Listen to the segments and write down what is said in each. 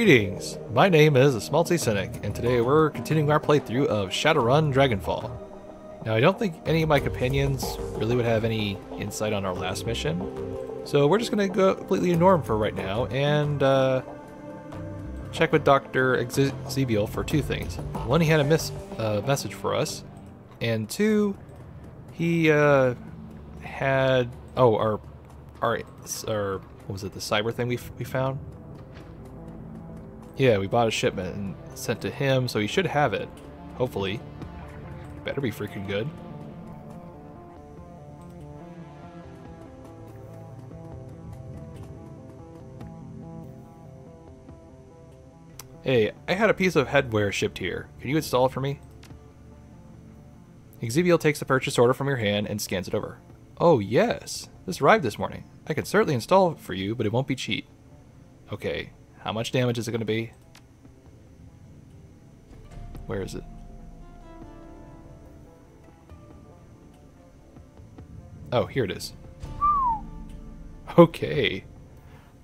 Greetings! My name is Smalty Cynic, and today we're continuing our playthrough of Shadowrun Dragonfall. Now, I don't think any of my companions really would have any insight on our last mission, so we're just going to go completely ignore them for right now and check with Dr. Ezebiel for two things. One, he had a message for us, and two, he had our what was it, the cyber thing we found? Yeah, we bought a shipment and sent to him, so he should have it. Hopefully. Better be freaking good. Hey, I had a piece of headwear shipped here. Can you install it for me? Ezebiel takes the purchase order from your hand and scans it over. Oh yes, this arrived this morning. I can certainly install it for you, but it won't be cheap. Okay. How much damage is it going to be? Where is it? Oh, here it is. Okay.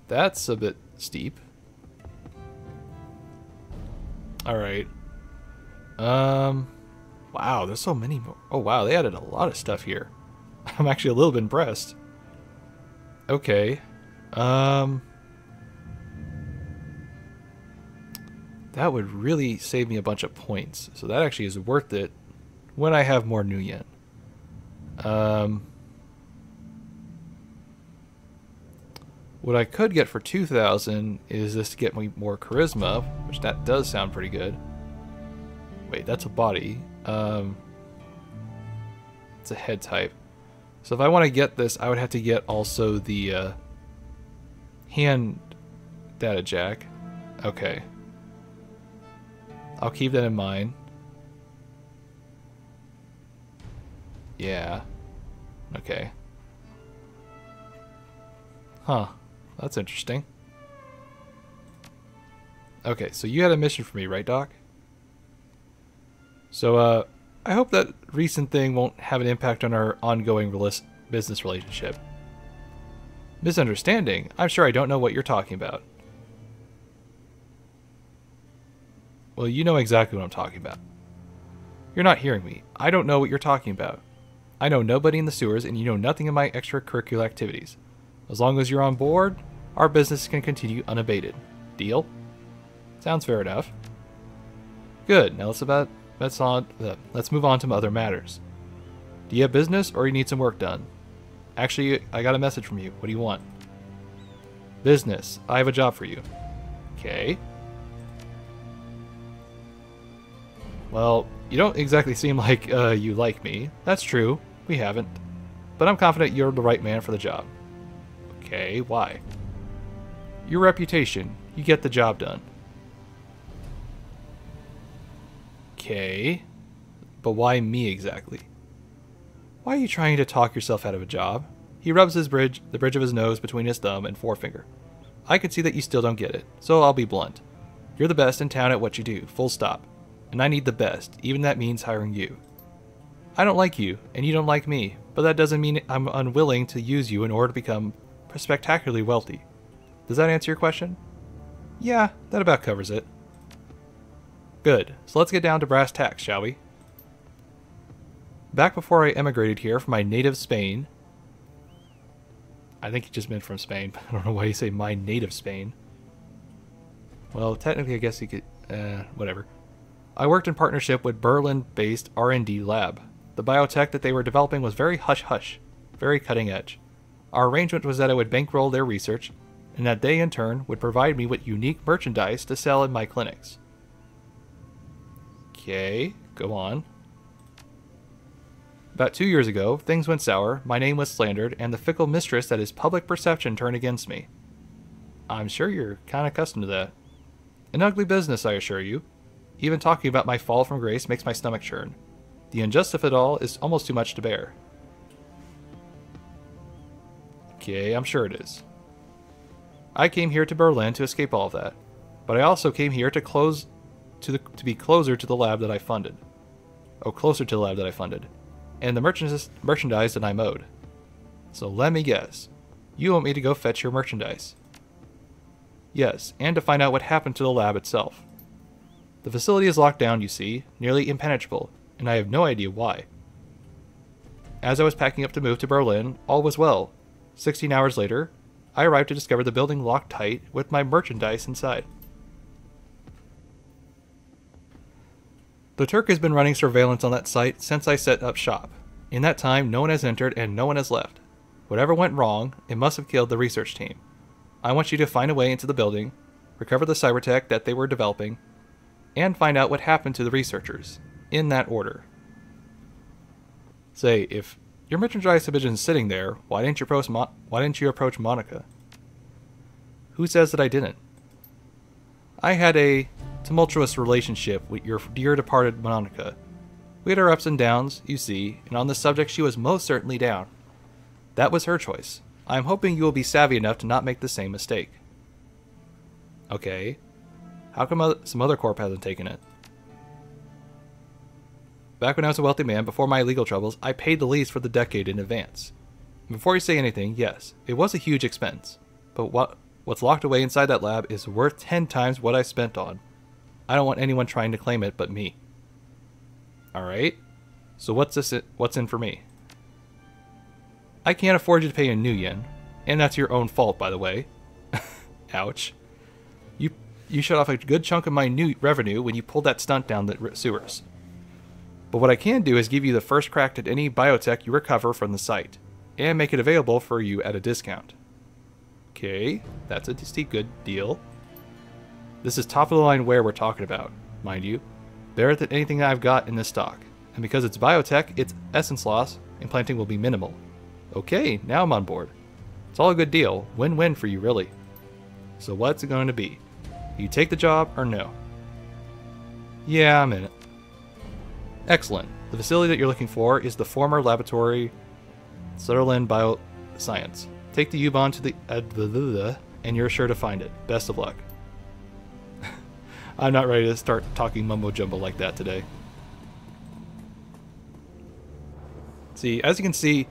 That's a bit steep. Alright. Wow, there's so many more. Oh wow, they added a lot of stuff here. I'm actually a little bit impressed. Okay. That would really save me a bunch of points. So that actually is worth it when I have more new yen. What I could get for 2,000 is this to get me more charisma, which that does sound pretty good. Wait, that's a body. It's a head type. So if I want to get this, I would have to get also the hand data jack. Okay. I'll keep that in mind. Yeah. Okay. Huh. That's interesting. Okay, so you had a mission for me, right, Doc? So, I hope that recent thing won't have an impact on our ongoing business relationship. Misunderstanding? I'm sure I don't know what you're talking about. Well, you know exactly what I'm talking about. You're not hearing me. I don't know what you're talking about. I know nobody in the sewers, and you know nothing of my extracurricular activities. As long as you're on board, our business can continue unabated. Deal? Sounds fair enough. Good. Now let's move on to other matters. Do you have business, or you need some work done? Actually, I got a message from you. What do you want? Business. I have a job for you. Okay. Well, you don't exactly seem like you like me. That's true. We haven't. But I'm confident you're the right man for the job. Okay, why? Your reputation. You get the job done. Okay. But why me exactly? Why are you trying to talk yourself out of a job? He rubs the bridge of his nose between his thumb and forefinger. I can see that you still don't get it, so I'll be blunt. You're the best in town at what you do, full stop. And I need the best, even that means hiring you. I don't like you, and you don't like me, but that doesn't mean I'm unwilling to use you in order to become spectacularly wealthy. Does that answer your question? Yeah, that about covers it. Good, so let's get down to brass tacks, shall we? Back before I emigrated here from my native Spain. I think he just meant from Spain, but I don't know why you say my native Spain. Well, technically I guess he could, whatever. I worked in partnership with Berlin-based R&D lab. The biotech that they were developing was very hush-hush, very cutting-edge. Our arrangement was that I would bankroll their research, and that they, in turn, would provide me with unique merchandise to sell in my clinics. Okay, go on. About 2 years ago, things went sour, my name was slandered, and the fickle mistress that is public perception turned against me. I'm sure you're kind of accustomed to that. An ugly business, I assure you. Even talking about my fall from grace makes my stomach churn. The injustice of it all is almost too much to bear. Okay, I'm sure it is. I came here to Berlin to escape all of that, but I also came here to be closer to the lab that I funded. Oh, closer to the lab that I funded, and the merchandise that I'm owed. So let me guess, you want me to go fetch your merchandise? Yes, and to find out what happened to the lab itself. The facility is locked down, you see, nearly impenetrable, and I have no idea why. As I was packing up to move to Berlin, all was well. 16 hours later, I arrived to discover the building locked tight with my merchandise inside. The Turk has been running surveillance on that site since I set up shop. In that time, no one has entered and no one has left. Whatever went wrong, it must have killed the research team. I want you to find a way into the building, recover the cybertech that they were developing, and find out what happened to the researchers, in that order. Say, if your merchandise had been sitting there, why didn't you approach Monica? Who says that I didn't? I had a tumultuous relationship with your dear departed Monica. We had our ups and downs, you see, and on this subject she was most certainly down. That was her choice. I am hoping you will be savvy enough to not make the same mistake. Okay. How come some other corp hasn't taken it? Back when I was a wealthy man, before my legal troubles, I paid the lease for the decade in advance. Before you say anything, yes, it was a huge expense. But what's locked away inside that lab is worth 10 times what I spent on. I don't want anyone trying to claim it but me. Alright, so what's in for me? I can't afford you to pay a new yen, and that's your own fault, by the way. Ouch. You shut off a good chunk of my new revenue when you pulled that stunt down the sewers. But what I can do is give you the first crack at any biotech you recover from the site, and make it available for you at a discount. Okay, that's a good deal. This is top of the line ware we're talking about, mind you. Better than anything I've got in this stock. And because it's biotech, its essence loss and planting will be minimal. Okay, now I'm on board. It's all a good deal. Win-win for you, really. So what's it going to be? Do you take the job or no? Yeah, I'm in it. Excellent. The facility that you're looking for is the former laboratory Shadowrun Bioscience. Take the U-Bahn to the and you're sure to find it. Best of luck. I'm not ready to start talking mumbo-jumbo like that today. See, as you can see,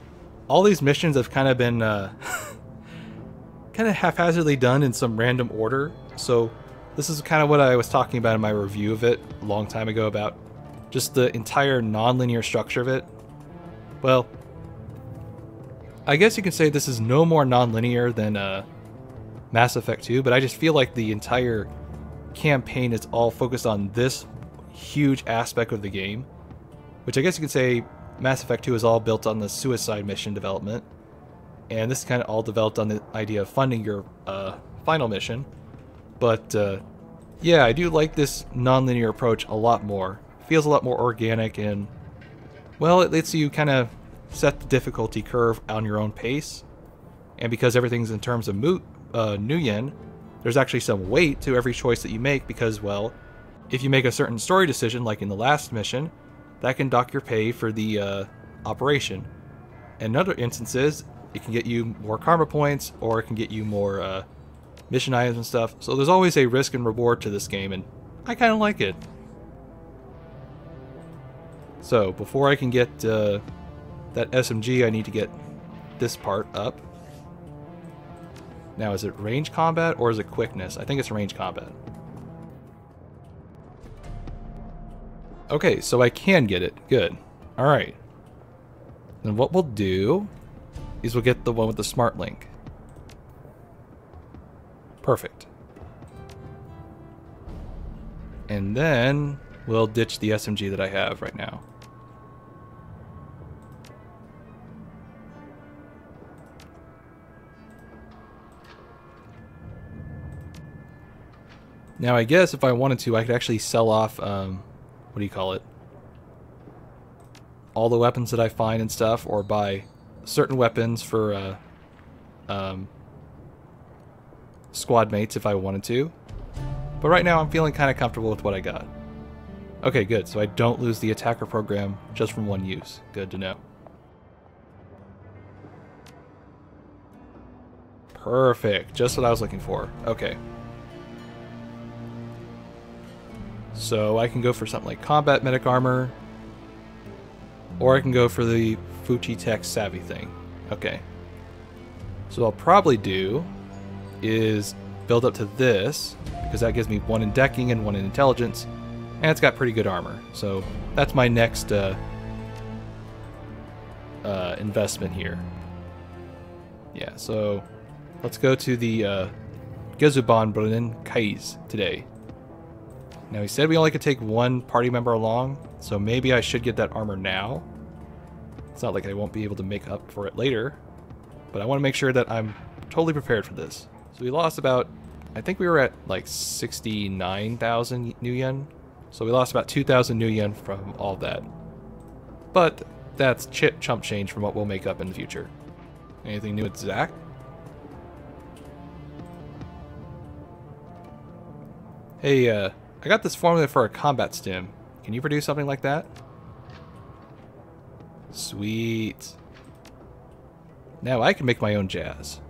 all these missions have kind of been kind of haphazardly done in some random order. So this is kind of what I was talking about in my review of it a long time ago about just the entire non-linear structure of it. Well, I guess you can say this is no more non-linear than Mass Effect 2, but I just feel like the entire campaign is all focused on this huge aspect of the game, which I guess you could say Mass Effect 2 is all built on the suicide mission development, and this is kind of all developed on the idea of funding your final mission. But yeah, I do like this non-linear approach a lot more. Feels a lot more organic, and well, it lets you kind of set the difficulty curve on your own pace. And because everything's in terms of new yen, there's actually some weight to every choice that you make, because, well, if you make a certain story decision, like in the last mission, that can dock your pay for the operation. And in other instances, it can get you more karma points, or it can get you more mission items and stuff. So there's always a risk and reward to this game, and I kind of like it. So, before I can get that SMG, I need to get this part up. Now, is it range combat or is it quickness? I think it's range combat. Okay, so I can get it. Good. Alright. Then what we'll do is we'll get the one with the smart link. Perfect. And then we'll ditch the SMG that I have right now. Now, I guess if I wanted to, I could actually sell off, what do you call it? All the weapons that I find and stuff, or buy certain weapons for squad mates if I wanted to. But right now, I'm feeling kind of comfortable with what I got. Okay, good. So I don't lose the attacker program just from one use. Good to know. Perfect. Just what I was looking for. Okay. So I can go for something like combat medic armor, or I can go for the Fuji Tech Savvy thing. Okay. So what I'll probably do is build up to this, because that gives me 1 in decking and 1 in intelligence, and it's got pretty good armor. So that's my next investment here. Yeah, so let's go to the Gezubanbrunnen Kais today. Now he said we only could take 1 party member along, so maybe I should get that armor now. It's not like I won't be able to make up for it later, but I want to make sure that I'm totally prepared for this. So we lost about, I think we were at like 69,000 new yen. So we lost about 2,000 new yen from all that. But that's chump change from what we'll make up in the future. Anything new with Zach? Hey, I got this formula for a combat stim. Can you produce something like that? Sweet. Now I can make my own jazz.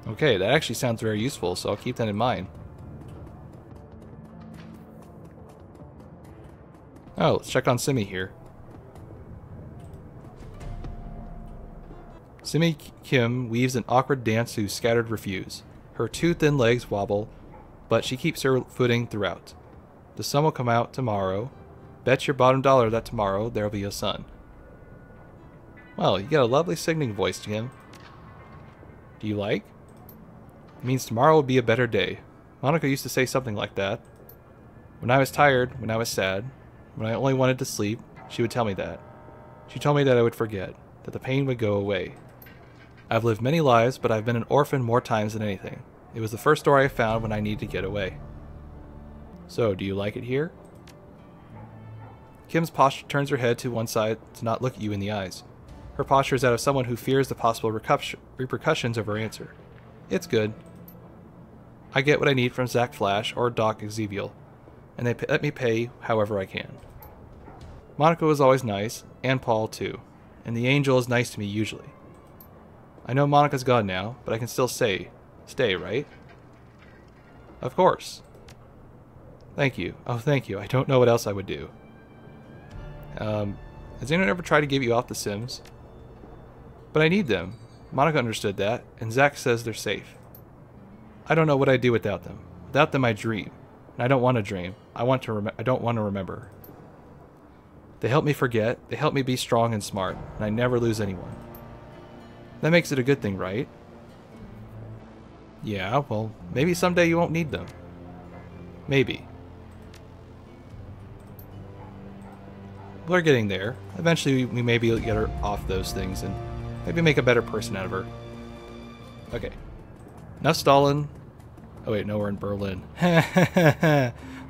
Okay, that actually sounds very useful, so I'll keep that in mind. Oh, let's check on Simi here. Simi Kim weaves an awkward dance to Scattered Refuse. Her 2 thin legs wobble, but she keeps her footing throughout. The sun will come out tomorrow. Bet your bottom dollar that tomorrow there'll be a sun. Well, you got a lovely singing voice, Kim. Do you like? It means tomorrow will be a better day. Monica used to say something like that. When I was tired, when I was sad, when I only wanted to sleep, she would tell me that. She told me that I would forget, that the pain would go away. I've lived many lives, but I've been an orphan more times than anything. It was the first door I found when I needed to get away. So, do you like it here? Kim's posture turns her head to one side to not look at you in the eyes. Her posture is that of someone who fears the possible repercussions of her answer. It's good. I get what I need from Zach Flash or Doc Xeviel, and they let me pay however I can. Monica was always nice, and Paul too, and the angel is nice to me usually. I know Monica's gone now, but I can still stay, right? Of course. Thank you. Oh, thank you. I don't know what else I would do. Has anyone ever tried to get you off The Sims? But I need them. Monica understood that, and Zach says they're safe. I don't know what I'd do without them. Without them I dream. And I don't want to dream. I don't want to remember. They help me forget, they help me be strong and smart, and I never lose anyone. That makes it a good thing, right? Yeah, well, maybe someday you won't need them. Maybe. We're getting there. Eventually we may be able to get her off those things and maybe make a better person out of her. Okay. Enough Stalin. Oh wait, no, we're in Berlin.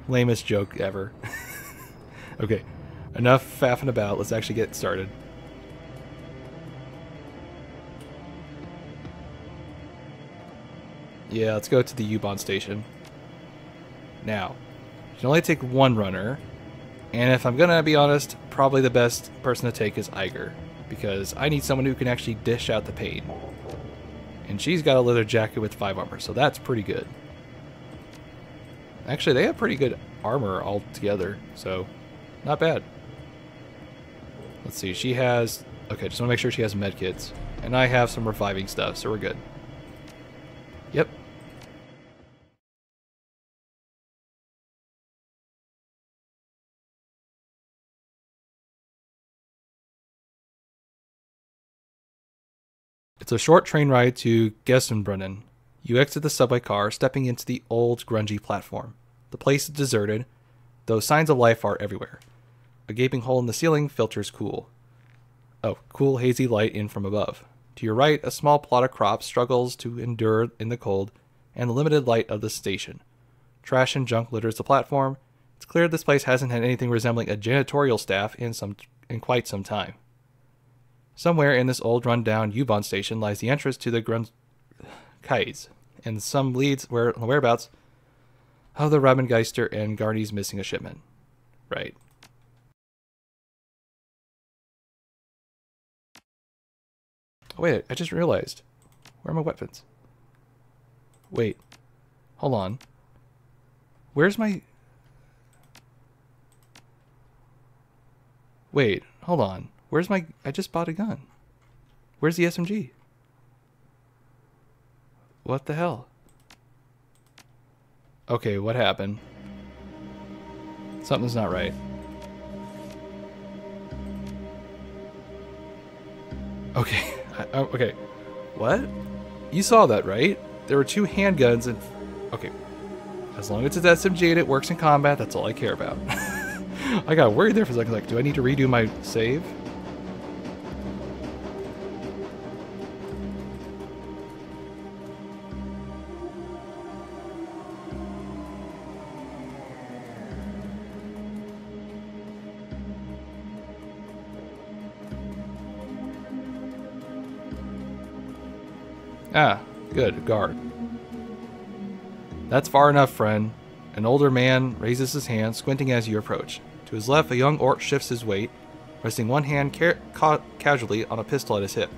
Lamest joke ever. Okay. Enough faffing about. Let's actually get started. Yeah, let's go to the U-Bahn station. Now, you can only take 1 runner. And if I'm gonna be honest, probably the best person to take is Iger, because I need someone who can actually dish out the pain. And she's got a leather jacket with 5 armor, so that's pretty good. Actually, they have pretty good armor altogether, so not bad. Let's see, she has... Okay, just want to make sure she has medkits. And I have some reviving stuff, so we're good. Yep. It's a short train ride to Gesenbrunnen. You exit the subway car, stepping into the old, grungy platform. The place is deserted, though signs of life are everywhere. A gaping hole in the ceiling filters cool, hazy light in from above. To your right, a small plot of crops struggles to endure in the cold and the limited light of the station. Trash and junk litters the platform. It's clear this place hasn't had anything resembling a janitorial staff in quite some time. Somewhere in this old run-down U-Bahn station lies the entrance to the Kais, and some leads whereabouts of the Rabengeister and Garney's missing a shipment. Right. Oh, wait, I just realized. Where are my weapons? Wait. Hold on. Where's my... Wait, hold on. Where's my... I just bought a gun. Where's the SMG? What the hell? Okay, what happened? Something's not right. Okay. Okay. What? You saw that, right? There were 2 handguns and... Okay. As long as it's SMG and it works in combat, that's all I care about. I got worried there for a second. Like, do I need to redo my save? Ah, good, guard. That's far enough, friend. An older man raises his hand, squinting as you approach. To his left, a young orc shifts his weight, resting one hand casually on a pistol at his hip.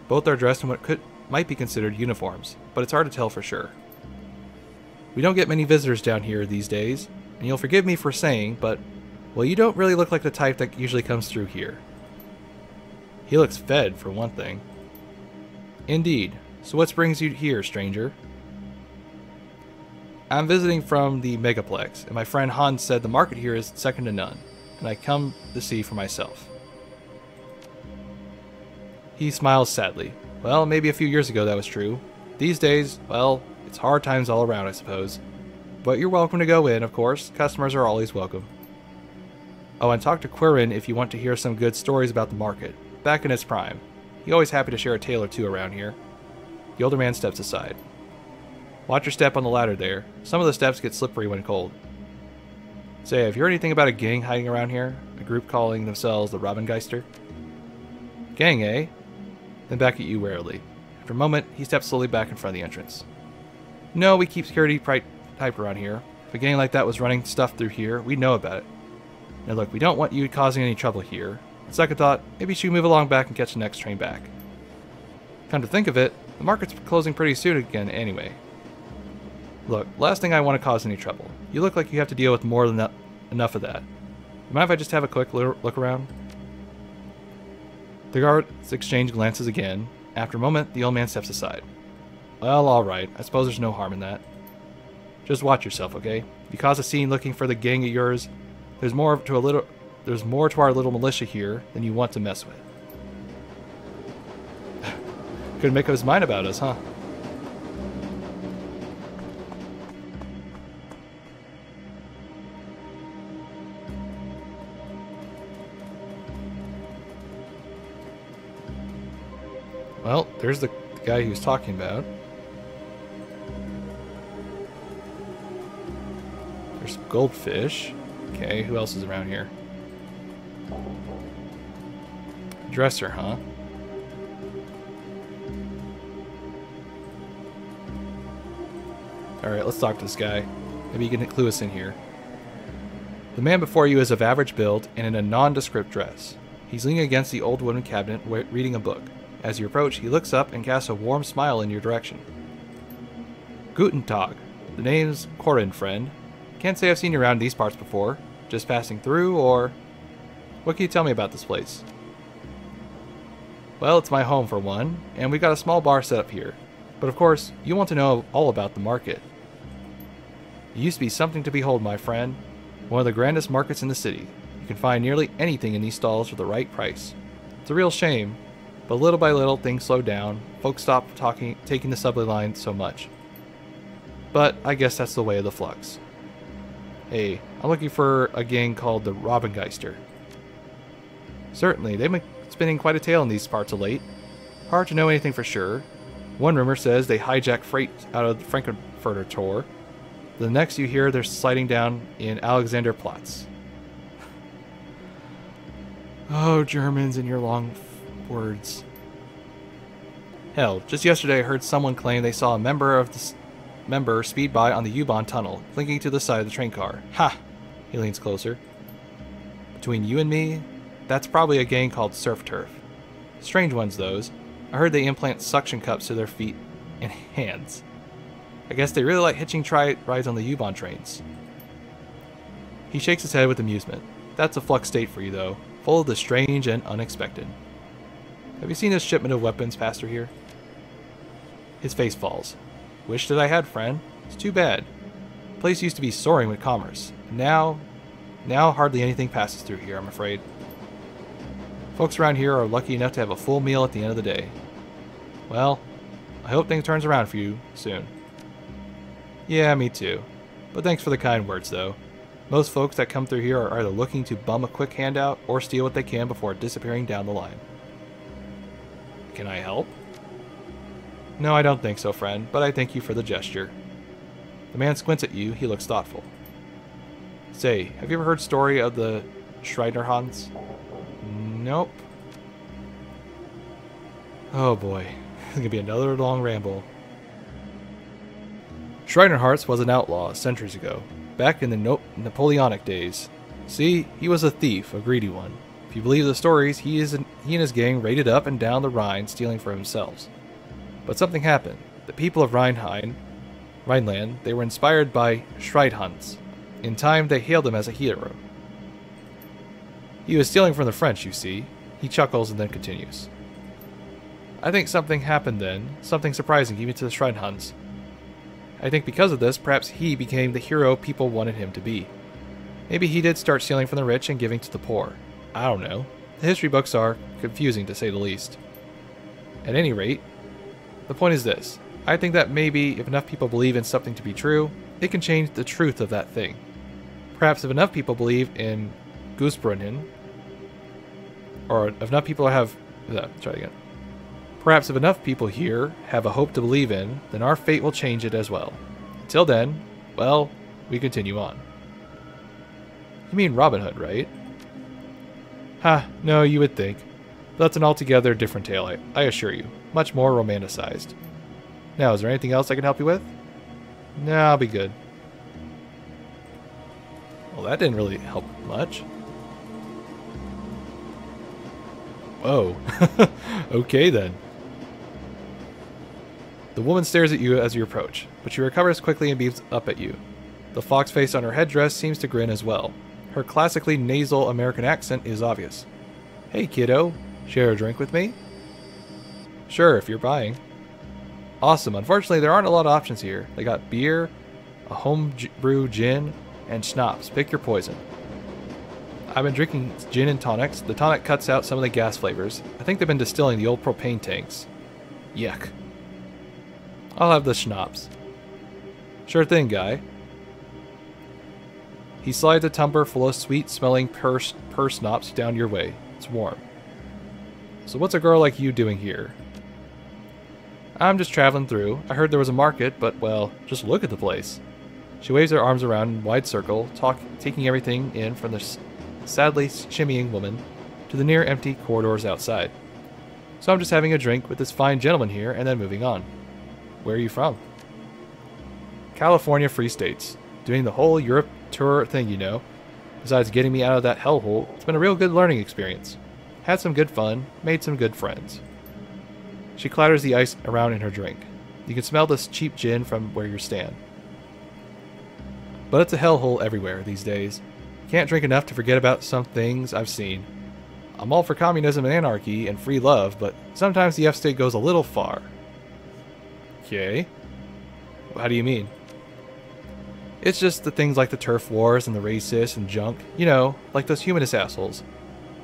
Both are dressed in what might be considered uniforms, but it's hard to tell for sure. We don't get many visitors down here these days, and you'll forgive me for saying, but, well, you don't really look like the type that usually comes through here. He looks fed, for one thing. Indeed. So what brings you here, stranger? I'm visiting from the Megaplex, and my friend Hans said the market here is second to none, and I come to see for myself. He smiles sadly. Well, maybe a few years ago that was true. These days, well, it's hard times all around, I suppose. But you're welcome to go in, of course. Customers are always welcome. Oh, and talk to Quirin if you want to hear some good stories about the market, back in its prime. He's always happy to share a tale or two around here. The older man steps aside. Watch your step on the ladder there. Some of the steps get slippery when cold. Say, have you heard anything about a gang hiding around here? A group calling themselves the Robengeister? Gang, eh? Then back at you warily. After a moment, he steps slowly back in front of the entrance. No, we keep security tight around here. If a gang like that was running stuff through here, we'd know about it. Now look, we don't want you causing any trouble here. On second thought, maybe you should move along back and catch the next train back. Come to think of it, the market's closing pretty soon again anyway. Look, last thing I want to cause any trouble. You look like you have to deal with more than enough of that. Mind if I just have a quick look around? The guards exchange glances again. After a moment, the old man steps aside. Well, alright. I suppose there's no harm in that. Just watch yourself, okay? If you cause a scene looking for the gang of yours, there's more to our little militia here than you want to mess with. Couldn't make up his mind about us, huh? Well, there's the guy he was talking about. There's goldfish. Okay, who else is around here? Dresser, huh? Alright, let's talk to this guy. Maybe you can clue us in here. The man before you is of average build and in a nondescript dress. He's leaning against the old wooden cabinet reading a book. As you approach, he looks up and casts a warm smile in your direction. Guten Tag. The name's Corin, friend. Can't say I've seen you around these parts before. Just passing through, or... What can you tell me about this place? Well, it's my home for one, and we've got a small bar set up here. But of course, you want to know all about the market. It used to be something to behold, my friend. One of the grandest markets in the city. You can find nearly anything in these stalls for the right price. It's a real shame, but little by little things slowed down. Folks stopped taking the subway line so much. But I guess that's the way of the flux. Hey, I'm looking for a gang called the Robengeister. Certainly, they've been spinning quite a tale in these parts of late. Hard to know anything for sure. One rumor says they hijack freight out of the Frankfurter Tor. The next you hear they're sliding down in Alexanderplatz. Oh, Germans and your long words. Hell, just yesterday I heard someone claim they saw a member speed by on the U-Bahn tunnel, clinking to the side of the train car. Ha! He leans closer. Between you and me, that's probably a gang called Surf Turf. Strange ones, those. I heard they implant suction cups to their feet and hands. I guess they really like hitching rides on the U-Bahn trains. He shakes his head with amusement. That's a flux state for you, though, full of the strange and unexpected. Have you seen this shipment of weapons pass through here? His face falls. Wish that I had, friend. It's too bad. The place used to be soaring with commerce. Now hardly anything passes through here, I'm afraid. Folks around here are lucky enough to have a full meal at the end of the day. Well, I hope things turns around for you soon. Yeah, me too. But thanks for the kind words, though. Most folks that come through here are either looking to bum a quick handout or steal what they can before disappearing down the line. Can I help? No, I don't think so, friend, but I thank you for the gesture. The man squints at you. He looks thoughtful. Say, have you ever heard the story of the Schreiderhans? Nope. Oh boy, it's gonna be another long ramble. Schreiderhans was an outlaw centuries ago, back in the Napoleonic days. See, he was a thief, a greedy one. If you believe the stories, he and his gang raided up and down the Rhine, stealing for themselves. But something happened. The people of Rhineland, they were inspired by Schreidhans. In time, they hailed him as a hero. He was stealing from the French, you see. He chuckles and then continues. I think something happened then, something surprising even to the Schreidhans. I think because of this, perhaps he became the hero people wanted him to be. Maybe he did start stealing from the rich and giving to the poor. I don't know. The history books are confusing, to say the least. At any rate, the point is this. I think that maybe if enough people believe in something to be true, it can change the truth of that thing. Perhaps if enough people believe in Gusbrunnen, or if enough people have... try it again. Perhaps if enough people here have a hope to believe in, then our fate will change it as well. Until then, well, we continue on. You mean Robin Hood, right? Ha, no, you would think. But that's an altogether different tale, I assure you. Much more romanticized. Now, is there anything else I can help you with? No, I'll be good. Well, that didn't really help much. Whoa. Okay, then. The woman stares at you as you approach, but she recovers quickly and beams up at you. The fox face on her headdress seems to grin as well. Her classically nasal American accent is obvious. Hey, kiddo. Share a drink with me? Sure, if you're buying. Awesome. Unfortunately, there aren't a lot of options here. They got beer, a homebrew gin, and schnapps. Pick your poison. I've been drinking gin and tonics. The tonic cuts out some of the gas flavors. I think they've been distilling the old propane tanks. Yuck. I'll have the schnapps. Sure thing, guy. He slides a tumbler full of sweet-smelling pur schnapps down your way. It's warm. So what's a girl like you doing here? I'm just traveling through. I heard there was a market, but, well, just look at the place. She waves her arms around in a wide circle, taking everything in from the sadly shimmying woman to the near empty corridors outside. So I'm just having a drink with this fine gentleman here and then moving on. Where are you from? California Free States. Doing the whole Europe tour thing, you know. Besides getting me out of that hellhole, it's been a real good learning experience. Had some good fun, made some good friends. She clatters the ice around in her drink. You can smell this cheap gin from where you stand. But it's a hellhole everywhere these days. Can't drink enough to forget about some things I've seen. I'm all for communism and anarchy and free love, but sometimes the F-state goes a little far. Okay. How do you mean? It's just the things like the turf wars and the racists and junk. You know, like those humanist assholes.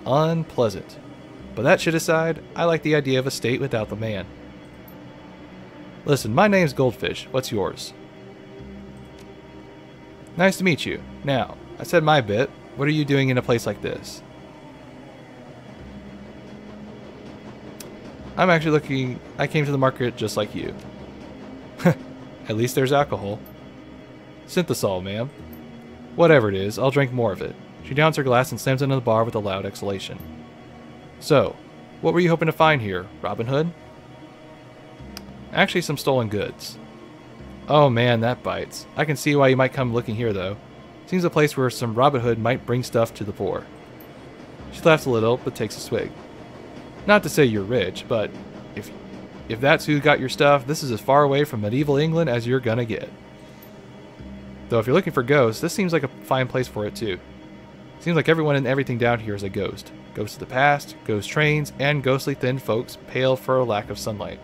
Unpleasant. But that shit aside, I like the idea of a state without the man. Listen, my name's Goldfish. What's yours? Nice to meet you. Now, I said my bit. What are you doing in a place like this? I'm actually looking... I came to the market just like you. At least there's alcohol. Synthesol, ma'am. Whatever it is, I'll drink more of it. She downs her glass and slams into the bar with a loud exhalation. So, what were you hoping to find here, Robin Hood? Actually, some stolen goods. Oh man, that bites. I can see why you might come looking here, though. Seems a place where some Robin Hood might bring stuff to the poor. She laughs a little, but takes a swig. Not to say you're rich, but if that's who got your stuff, this is as far away from medieval England as you're gonna get. Though if you're looking for ghosts, this seems like a fine place for it too. Seems like everyone and everything down here is a ghost. Ghosts of the past, ghost trains, and ghostly thin folks pale for a lack of sunlight.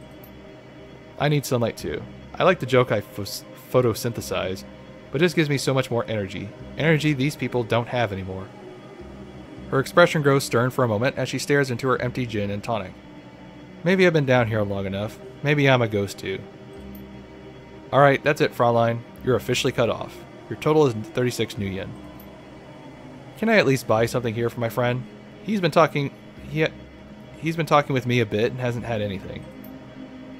I need sunlight too. I like the joke I photosynthesize, but this gives me so much more energy. Energy these people don't have anymore. Her expression grows stern for a moment as she stares into her empty gin and tonic. Maybe I've been down here long enough. Maybe I'm a ghost too. Alright, that's it, Fraulein. You're officially cut off. Your total is 36 new yen. Can I at least buy something here for my friend? He's been talking with me a bit and hasn't had anything.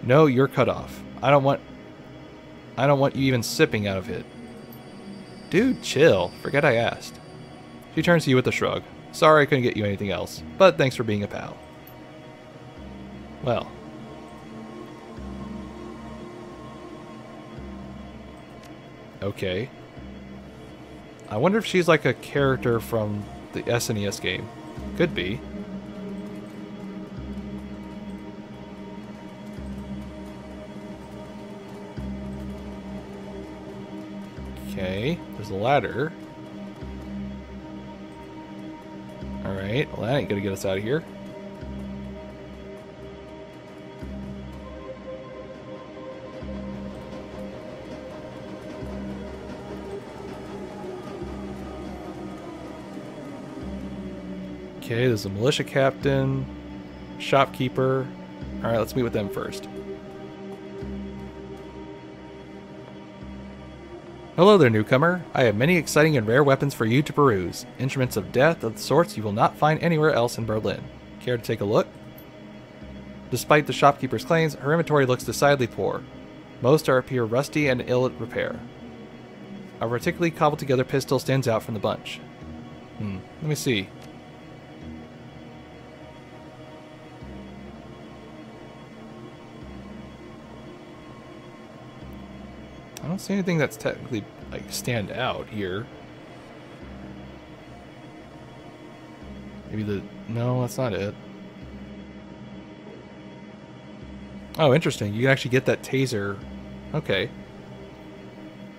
No, you're cut off. I don't want you even sipping out of it. Dude, chill. Forget I asked. She turns to you with a shrug. Sorry I couldn't get you anything else, but thanks for being a pal. Well. Okay. I wonder if she's like a character from the SNES game. Could be. Okay, there's a ladder. Alright, well that ain't gonna get us out of here. Okay, there's a militia captain, shopkeeper. Alright, let's meet with them first. Hello there, newcomer. I have many exciting and rare weapons for you to peruse. Instruments of death of the sorts you will not find anywhere else in Berlin. Care to take a look? Despite the shopkeeper's claims, her inventory looks decidedly poor. Most appear rusty and ill repair. A particularly cobbled together pistol stands out from the bunch. Let me see. I don't see anything that's technically, like, stand out here. Maybe the... No, that's not it. Oh, interesting. You can actually get that taser. Okay.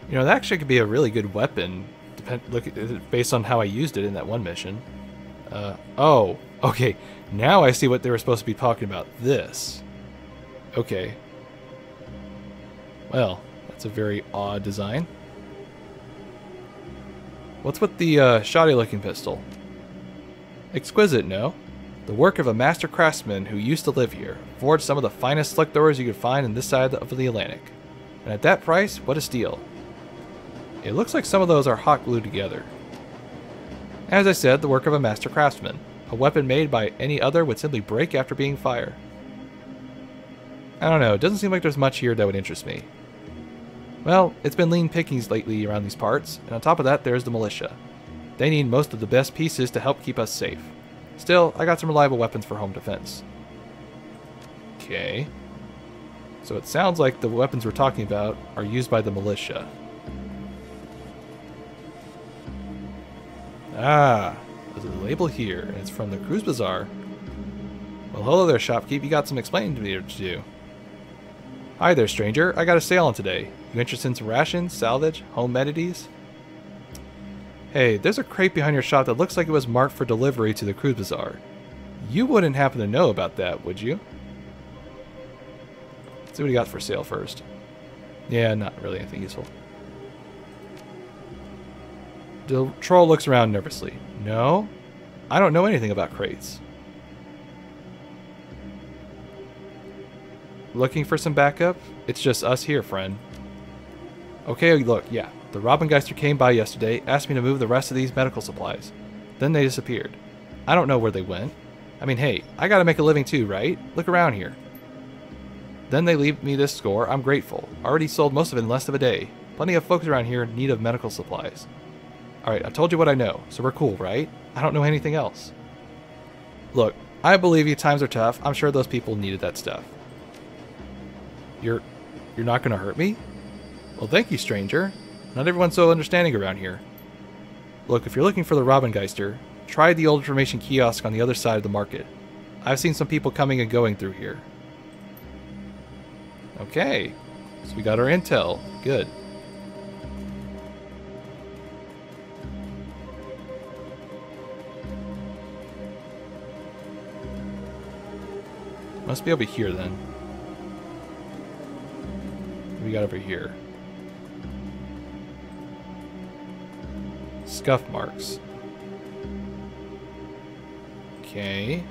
You know, that actually could be a really good weapon. Look at it based on how I used it in that one mission. Oh, okay. Now I see what they were supposed to be talking about. This. Okay. Well... It's a very odd design. What's with the shoddy looking pistol? Exquisite, no? The work of a master craftsman who used to live here, forged some of the finest slick throwers you could find in this side of the Atlantic. And at that price, what a steal. It looks like some of those are hot glued together. As I said, the work of a master craftsman. A weapon made by any other would simply break after being fired. I don't know, it doesn't seem like there's much here that would interest me. Well, it's been lean pickings lately around these parts, and on top of that there's the militia. They need most of the best pieces to help keep us safe. Still, I got some reliable weapons for home defense. Okay. So it sounds like the weapons we're talking about are used by the militia. Ah, there's a label here, and it's from the Cruise Bazaar. Well, hello there, shopkeep. You got some explaining to me to do. Hi there, stranger. I got a sale on today. You interested in some rations, salvage, home amenities? Hey, there's a crate behind your shop that looks like it was marked for delivery to the Cruise Bazaar. You wouldn't happen to know about that, would you? Let's see what he got for sale first. Yeah, not really anything useful. The troll looks around nervously. No? I don't know anything about crates. Looking for some backup? It's just us here, friend. Okay, look, yeah. The Robengeister came by yesterday, asked me to move the rest of these medical supplies. Then they disappeared. I don't know where they went. I mean, hey, I gotta make a living too, right? Look around here. Then they leave me this score. I'm grateful. Already sold most of it in less than a day. Plenty of folks around here in need of medical supplies. Alright, I told you what I know, so we're cool, right? I don't know anything else. Look, I believe you, times are tough. I'm sure those people needed that stuff. You're not gonna hurt me? Well, thank you, stranger. Not everyone's so understanding around here. Look, if you're looking for the Robengeister, try the old information kiosk on the other side of the market. I've seen some people coming and going through here. Okay, so we got our intel. Good. Must be over here then. we got over here? Scuff marks. Okay.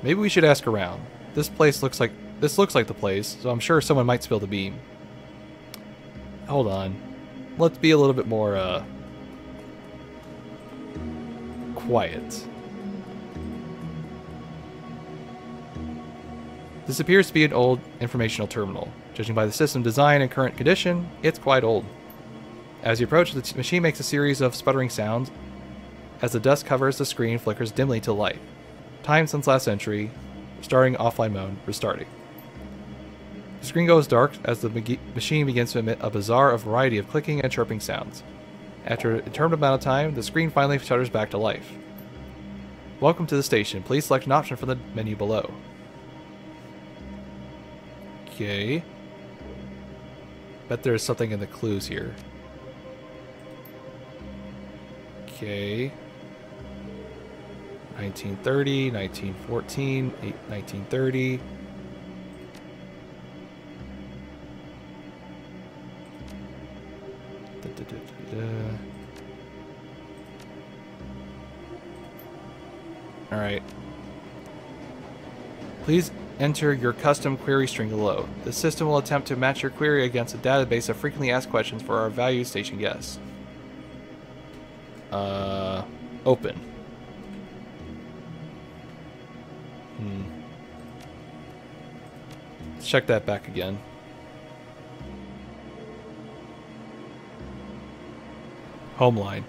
Maybe we should ask around. This looks like the place, so I'm sure someone might spill the beam. Hold on. Let's be a little bit more quiet. This appears to be an old informational terminal. Judging by the system design and current condition, it's quite old. As you approach, the machine makes a series of sputtering sounds. As the dust covers the screen, flickers dimly to light. Time since last entry, starting offline mode, restarting. The screen goes dark as the machine begins to emit a bizarre variety of clicking and chirping sounds. After a determined amount of time, the screen finally shutters back to life. Welcome to the station. Please select an option from the menu below. Okay. Bet there's something in the clues here. Okay. 1930, 1914, 1930. Alright. Please enter your custom query string below. The system will attempt to match your query against a database of frequently asked questions for our valued station guests. Open. Let's check that back again. Home line.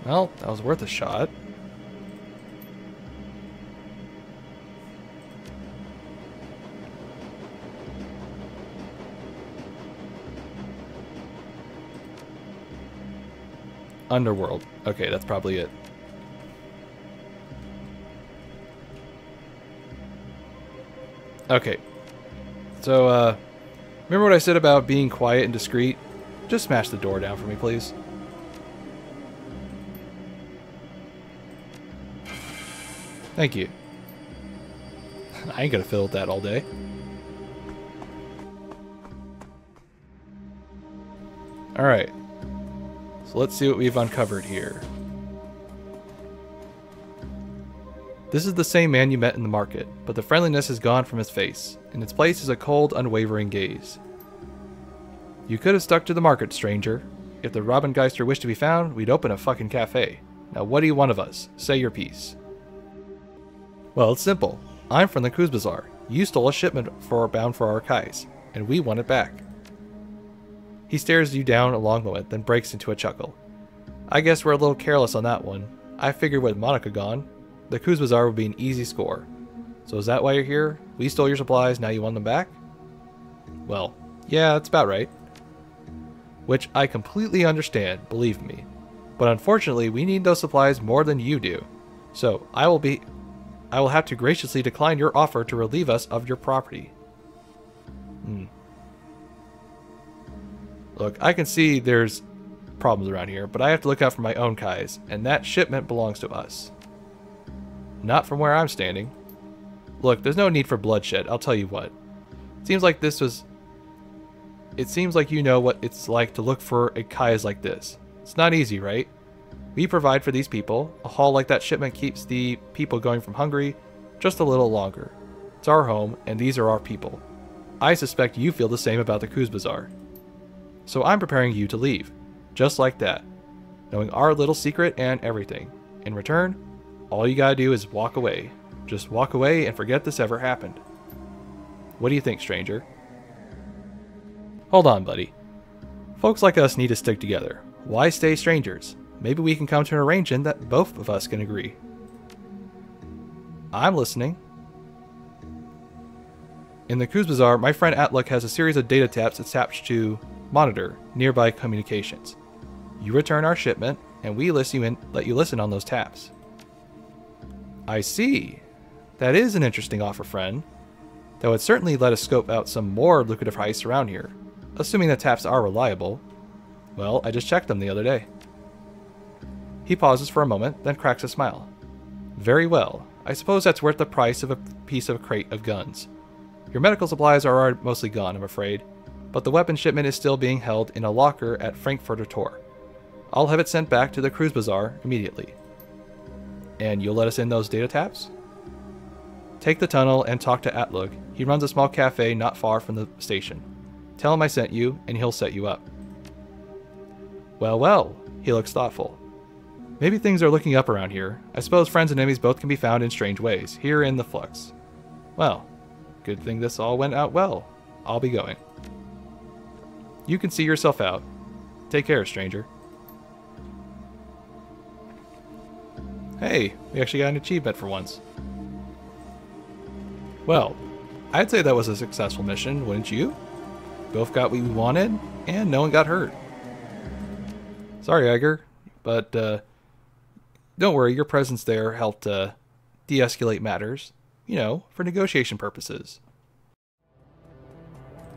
Well, that was worth a shot. Underworld. Okay, that's probably it. Okay. So, remember what I said about being quiet and discreet? Just smash the door down for me, please. Thank you. I ain't gonna fiddle with that all day. Alright. So let's see what we've uncovered here. This is the same man you met in the market, but the friendliness is gone from his face. In its place is a cold, unwavering gaze. You could have stuck to the market, stranger. If the Robengeister wished to be found, we'd open a fucking cafe. Now what do you want of us? Say your piece. Well, it's simple. I'm from the Kuz Bazaar. You stole a shipment bound for our Kais, and we want it back. He stares you down a long moment, then breaks into a chuckle. I guess we're a little careless on that one. I figured with Monica gone, the Kuz Bazaar would be an easy score. So is that why you're here? We stole your supplies, now you want them back? Well, yeah, that's about right. Which I completely understand, believe me. But unfortunately, we need those supplies more than you do. So, I will have to graciously decline your offer to relieve us of your property. Look, I can see there's problems around here, but I have to look out for my own Kais, and that shipment belongs to us. Not from where I'm standing. Look, there's no need for bloodshed, I'll tell you what. It seems like you know what it's like to look for a Kais like this. It's not easy, right? We provide for these people. A haul like that shipment keeps the people going from Hungary just a little longer. It's our home, and these are our people. I suspect you feel the same about the Kuz Bazaar. So I'm preparing you to leave. Just like that. Knowing our little secret and everything. In return, all you gotta do is walk away. Just walk away and forget this ever happened. What do you think, stranger? Hold on, buddy. Folks like us need to stick together. Why stay strangers? Maybe we can come to an arrangement that both of us can agree. I'm listening. In the Kuz Bazaar, my friend Atluk has a series of data taps attached to monitor nearby communications. You return our shipment, and we let you listen on those taps. I see. That is an interesting offer, friend. That would certainly let us scope out some more lucrative heists around here, assuming the taps are reliable. Well, I just checked them the other day. He pauses for a moment, then cracks a smile. Very well. I suppose that's worth the price of a piece of crate of guns. Your medical supplies are mostly gone, I'm afraid, but the weapon shipment is still being held in a locker at Frankfurter Tor. I'll have it sent back to the cruise bazaar immediately. And you'll let us in those data taps? Take the tunnel and talk to Atlug. He runs a small cafe not far from the station. Tell him I sent you, and he'll set you up. Well, well, he looks thoughtful. Maybe things are looking up around here. I suppose friends and enemies both can be found in strange ways, here in the Flux. Well, good thing this all went out well. I'll be going. You can see yourself out. Take care, stranger. Hey, we actually got an achievement for once. Well, I'd say that was a successful mission, wouldn't you? Both got what we wanted, and no one got hurt. Sorry, Edgar, but don't worry, your presence there helped de-escalate matters, you know, for negotiation purposes.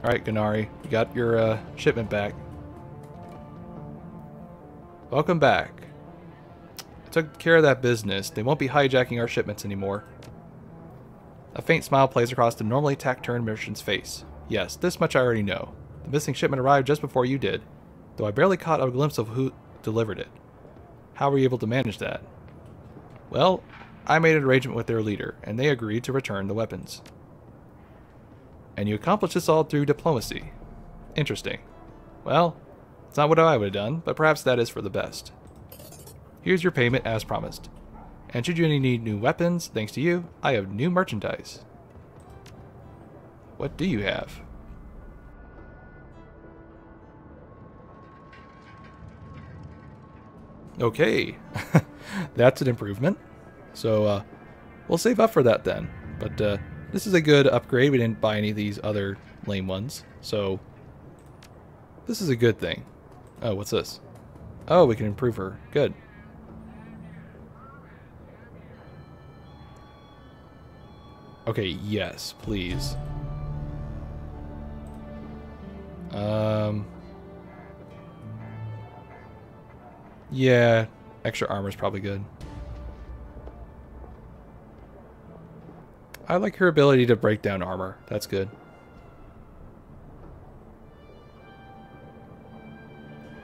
Alright, Gennari, you got your shipment back. Welcome back. I took care of that business. They won't be hijacking our shipments anymore. A faint smile plays across the normally taciturn merchant's face. Yes, this much I already know. The missing shipment arrived just before you did, though I barely caught a glimpse of who delivered it. How were you able to manage that? Well, I made an arrangement with their leader, and they agreed to return the weapons. And you accomplished this all through diplomacy. Interesting. Well, it's not what I would have done, but perhaps that is for the best. Here's your payment as promised. And should you need new weapons, thanks to you, I have new merchandise. What do you have? Okay, that's an improvement. So we'll save up for that then. But this is a good upgrade. We didn't buy any of these other lame ones. So this is a good thing. Oh, what's this? Oh, we can improve her. Good. Okay, yes, please. Yeah, extra armor is probably good. I like her ability to break down armor. That's good.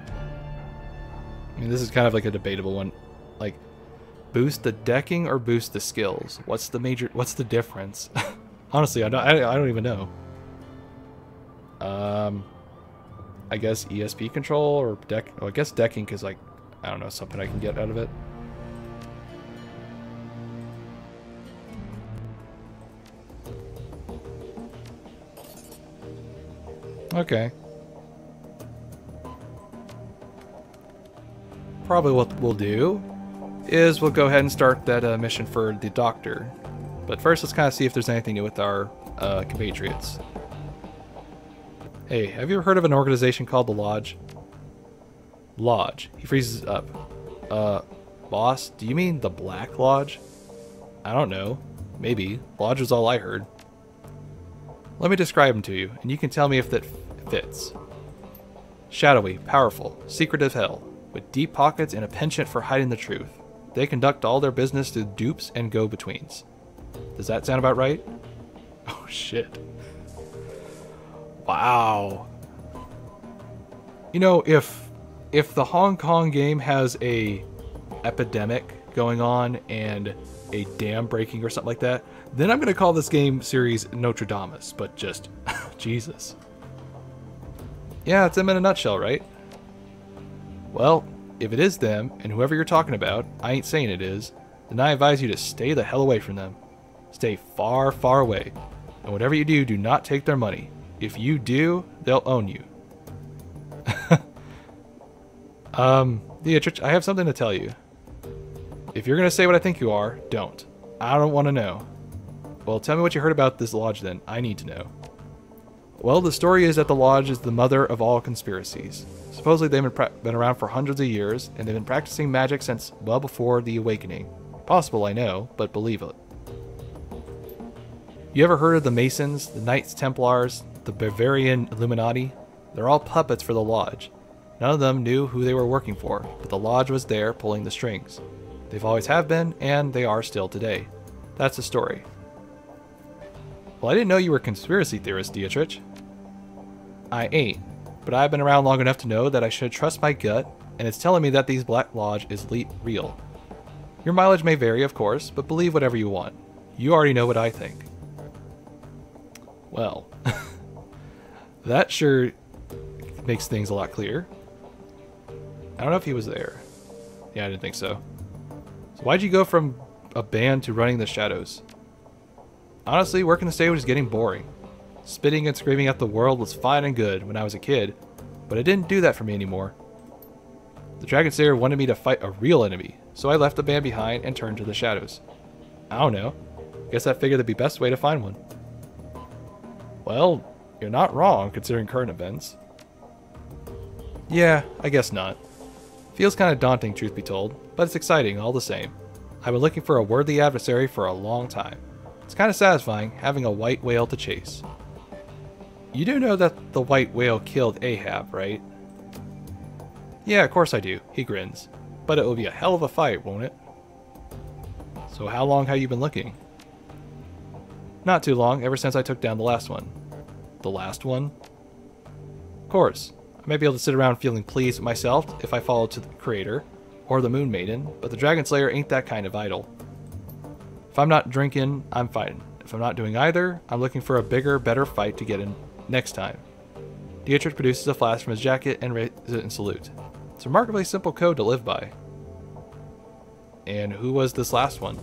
I mean, this is kind of like a debatable one. Like, boost the decking or boost the skills? What's the difference? Honestly, I don't even know. I guess ESP control or deck. Well, I guess decking because, like, I don't know, something I can get out of it. Okay. Probably what we'll do is we'll go ahead and start that mission for the doctor. But first, let's kind of see if there's anything new with our compatriots. Hey, have you ever heard of an organization called the Lodge? Lodge. He freezes up. Boss, do you mean the Black Lodge? I don't know. Maybe. Lodge was all I heard. Let me describe them to you, and you can tell me if that fits. Shadowy, powerful, secretive hell, with deep pockets and a penchant for hiding the truth. They conduct all their business through dupes and go-betweens. Does that sound about right? Oh shit. Wow. You know, if the Hong Kong game has a epidemic going on and a dam breaking or something like that, then I'm going to call this game series Notre Damus, but just, Jesus. Yeah, it's them in a nutshell, right? Well, if it is them, and whoever you're talking about, I ain't saying it is, then I advise you to stay the hell away from them. Stay far, far away. And whatever you do, do not take their money. If you do, they'll own you. Dietrich, I have something to tell you. If you're going to say what I think you are, don't. I don't want to know. Well, tell me what you heard about this lodge then. I need to know. Well, the story is that the lodge is the mother of all conspiracies. Supposedly they've been around for hundreds of years, and they've been practicing magic since well before the Awakening. Possible, I know, but believe it. You ever heard of the Masons, the Knights Templars, the Bavarian Illuminati? They're all puppets for the lodge. None of them knew who they were working for, but the lodge was there pulling the strings. They've always have been, and they are still today. That's the story. Well, I didn't know you were a conspiracy theorist, Dietrich. I ain't, but I've been around long enough to know that I should trust my gut, and it's telling me that these Black Lodge is real. Your mileage may vary, of course, but believe whatever you want. You already know what I think. Well, that sure makes things a lot clearer. I don't know if he was there. Yeah, I didn't think so. So why'd you go from a band to running the shadows? Honestly, working the stage was getting boring. Spitting and screaming at the world was fine and good when I was a kid, but it didn't do that for me anymore. The Dragon Slayer wanted me to fight a real enemy, so I left the band behind and turned to the shadows. I don't know. Guess I figured that'd be the best way to find one. Well, you're not wrong considering current events. Yeah, I guess not. Feels kind of daunting, truth be told, but it's exciting all the same. I've been looking for a worthy adversary for a long time. It's kind of satisfying having a white whale to chase. You do know that the white whale killed Ahab, right? Yeah, of course I do, he grins. But it will be a hell of a fight, won't it? So how long have you been looking? Not too long, ever since I took down the last one. The last one? Of course. I might be able to sit around feeling pleased with myself if I follow to the creator, or the Moon Maiden, but the Dragon Slayer ain't that kind of idol. If I'm not drinking, I'm fighting. If I'm not doing either, I'm looking for a bigger, better fight to get in next time. Dietrich produces a flask from his jacket and raises it in salute. It's a remarkably simple code to live by. And who was this last one?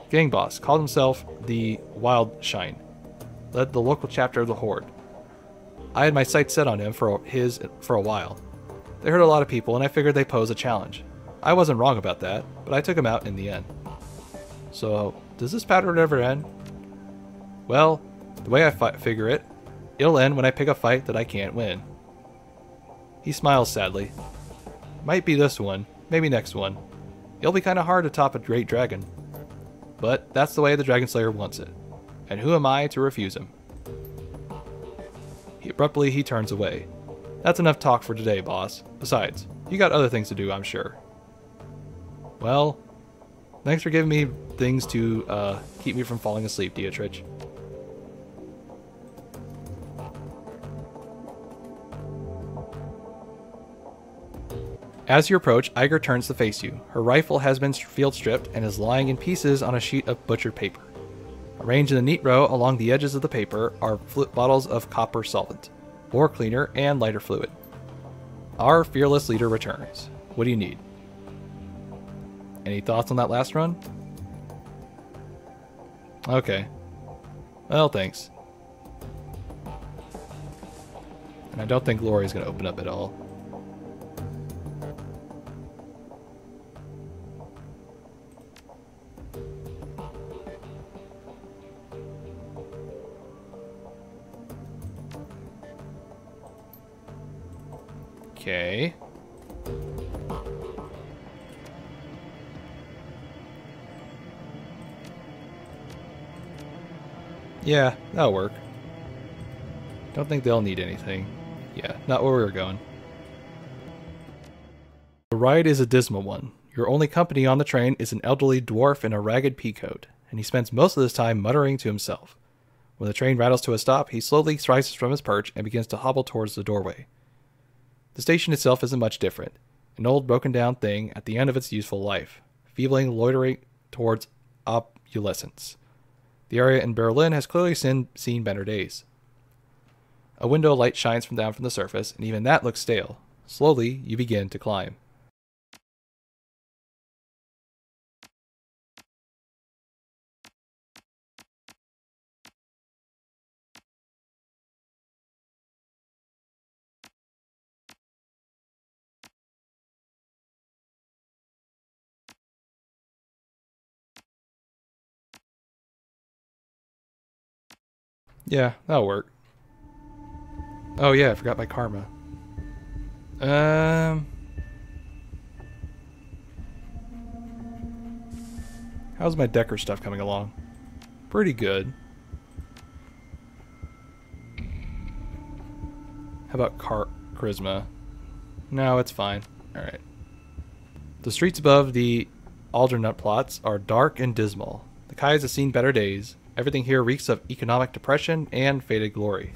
Gang boss, called himself the Wild Shine. Led the local chapter of the Horde. I had my sights set on him for a while. They hurt a lot of people and I figured they posed a challenge. I wasn't wrong about that, but I took him out in the end. So, does this pattern ever end? Well, the way I figure it, it'll end when I pick a fight that I can't win. He smiles sadly. Might be this one, maybe next one. It'll be kinda hard to top a great dragon. But that's the way the Dragon Slayer wants it. And who am I to refuse him? Abruptly, he turns away. That's enough talk for today, boss. Besides, you got other things to do, I'm sure. Well, thanks for giving me things to keep me from falling asleep, Dietrich. As you approach, Iger turns to face you. Her rifle has been field stripped and is lying in pieces on a sheet of butchered paper. Arranged in a neat row along the edges of the paper are bottles of copper solvent, ore cleaner, and lighter fluid. Our fearless leader returns. What do you need? Any thoughts on that last run? Okay. Well, thanks. And I don't think Glory's going to open up at all. Okay. Yeah, that'll work. Don't think they'll need anything. Yeah, not where we were going. The ride is a dismal one. Your only company on the train is an elderly dwarf in a ragged peacoat, and he spends most of his time muttering to himself. When the train rattles to a stop, he slowly rises from his perch and begins to hobble towards the doorway. The station itself isn't much different. An old broken down thing at the end of its useful life, feebly loitering towards opulescence. The area in Berlin has clearly seen better days. A window light shines down from the surface, and even that looks stale. Slowly, you begin to climb. Yeah, that'll work. Oh yeah, I forgot my karma. How's my Decker stuff coming along? Pretty good. How about charisma? No, it's fine. Alright. The streets above the Aldernut plots are dark and dismal. The Kais have seen better days. Everything here reeks of economic depression and faded glory.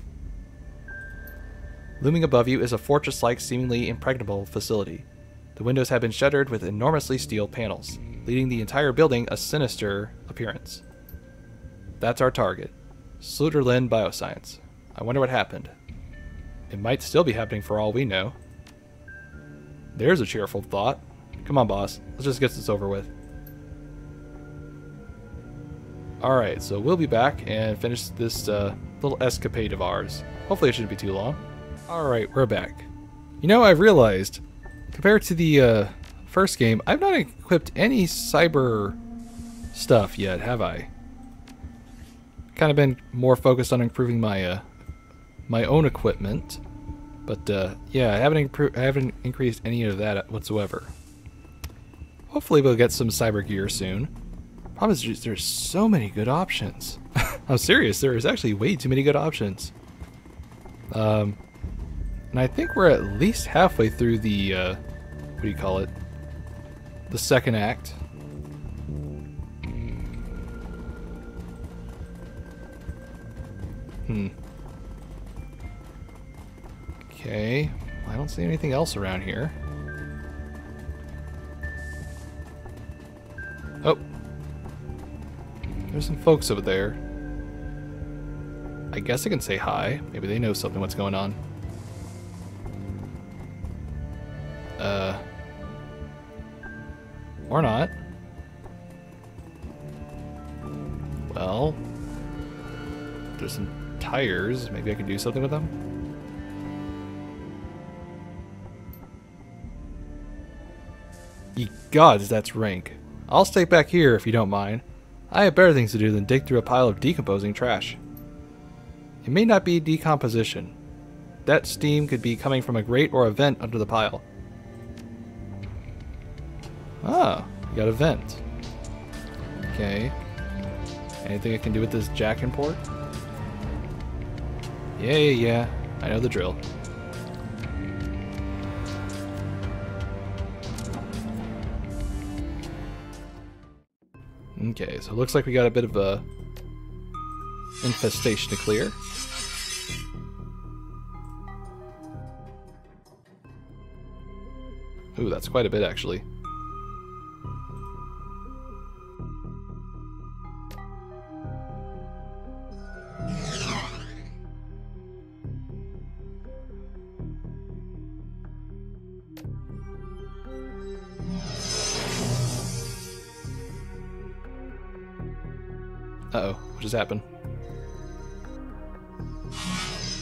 Looming above you is a fortress-like, seemingly impregnable facility. The windows have been shuttered with enormously steel panels, leaving the entire building a sinister appearance. That's our target. Sluterlin Bioscience. I wonder what happened. It might still be happening for all we know. There's a cheerful thought. Come on, boss. Let's just get this over with. Alright, so we'll be back and finish this little escapade of ours. Hopefully it shouldn't be too long. Alright, we're back. You know, I've realized, compared to the first game, I've not equipped any cyber stuff yet, have I? Kind of been more focused on improving my my own equipment, but yeah, I haven't increased any of that whatsoever. Hopefully we'll get some cyber gear soon. Problem is just, there's so many good options. I'm serious, there is actually way too many good options. And I think we're at least halfway through the what do you call it? The second act. Okay, I don't see anything else around here. Oh, there's some folks over there. I guess I can say hi. Maybe they know something what's going on. Or not. Well, there's some tires. Maybe I can do something with them. Ye gods, that's rank. I'll stay back here if you don't mind. I have better things to do than dig through a pile of decomposing trash. It may not be decomposition. That steam could be coming from a grate or a vent under the pile. Ah, you got a vent. Okay. Anything I can do with this jack import? Yeah. I know the drill. Okay, so it looks like we got a bit of a infestation to clear. Ooh, that's quite a bit actually. Uh-oh, what just happened?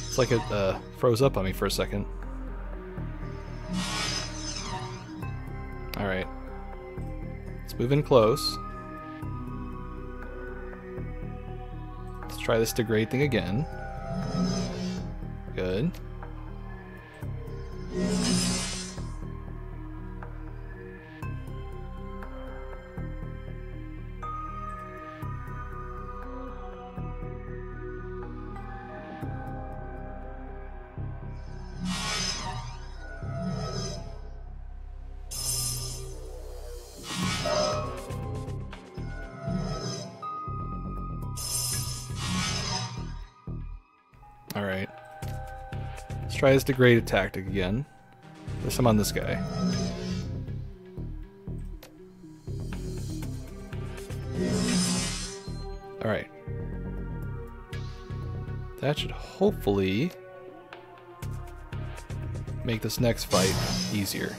It's like it froze up on me for a second. Alright. Let's move in close. Let's try this degrade thing again. Good. Alright. Let's try this degraded tactic again. This time on this guy. Alright. That should hopefully make this next fight easier.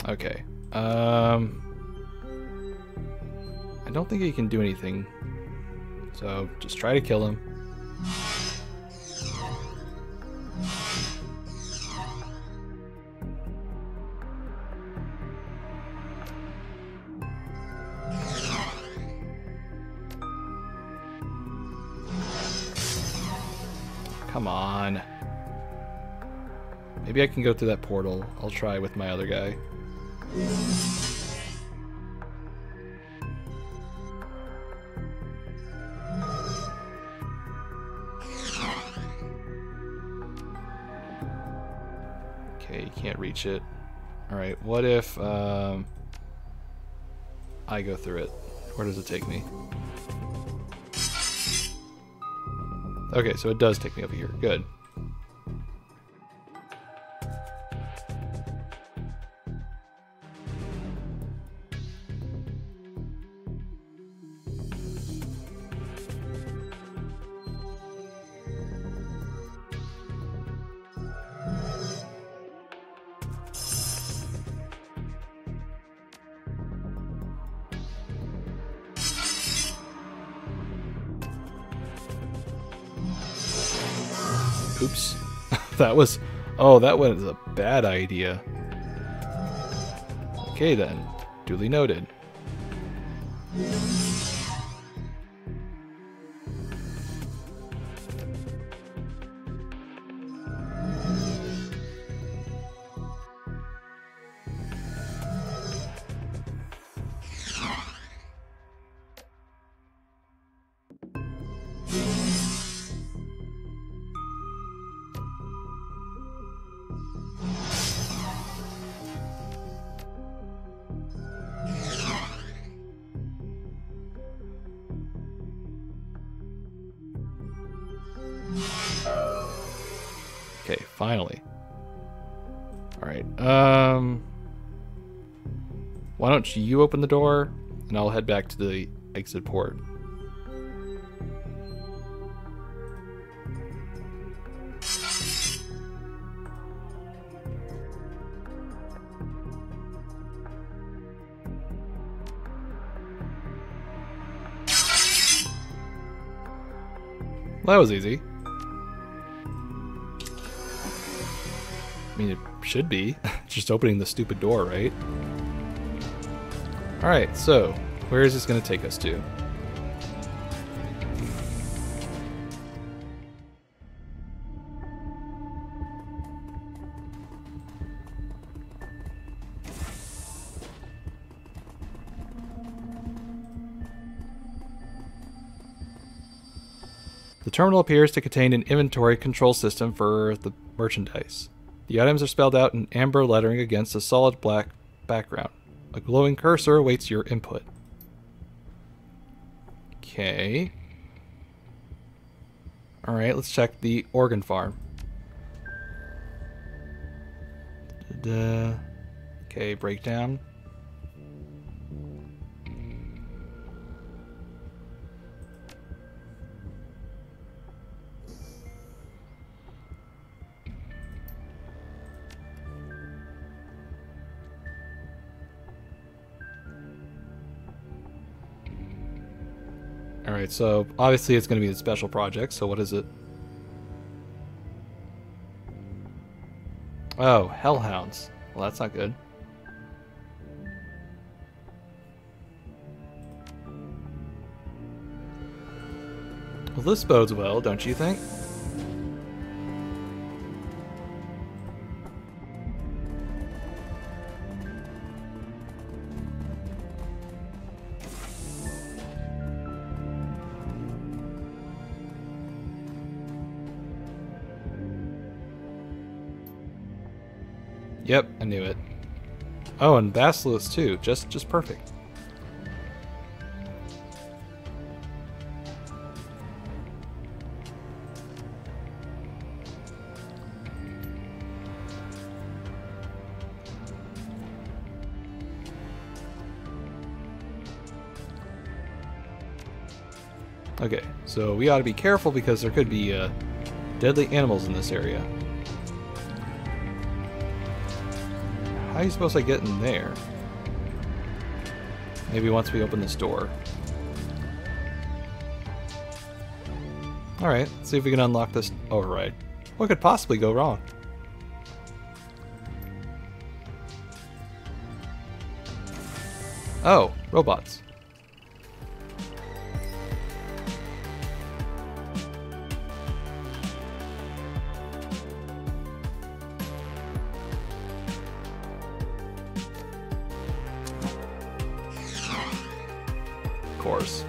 Okay. I don't think he can do anything. So just try to kill him. Come on. Maybe I can go through that portal. I'll try with my other guy. Okay, you can't reach it. Alright, what if I go through it? Where does it take me? Okay, so it does take me over here. Good. Oops. That was... Oh, that was a bad idea. Okay then. Duly noted. Okay, finally. Alright, why don't you open the door, and I'll head back to the exit port. Well, that was easy. I mean, it should be. Just opening the stupid door, right? Alright, so, where is this going to take us to? The terminal appears to contain an inventory control system for the merchandise. The items are spelled out in amber lettering against a solid black background. A glowing cursor awaits your input. Okay. Alright, let's check the organ farm. Okay, breakdown. Alright, so obviously it's going to be a special project, so what is it? Oh, hellhounds. Well, that's not good. Well, this bodes well, don't you think? Yep, I knew it. Oh, and Basilisk too. Just perfect. Okay, so we ought to be careful because there could be deadly animals in this area. How are you supposed to get in there? Maybe once we open this door. Alright, let's see if we can unlock this override. What could possibly go wrong? Oh, robots. Of course.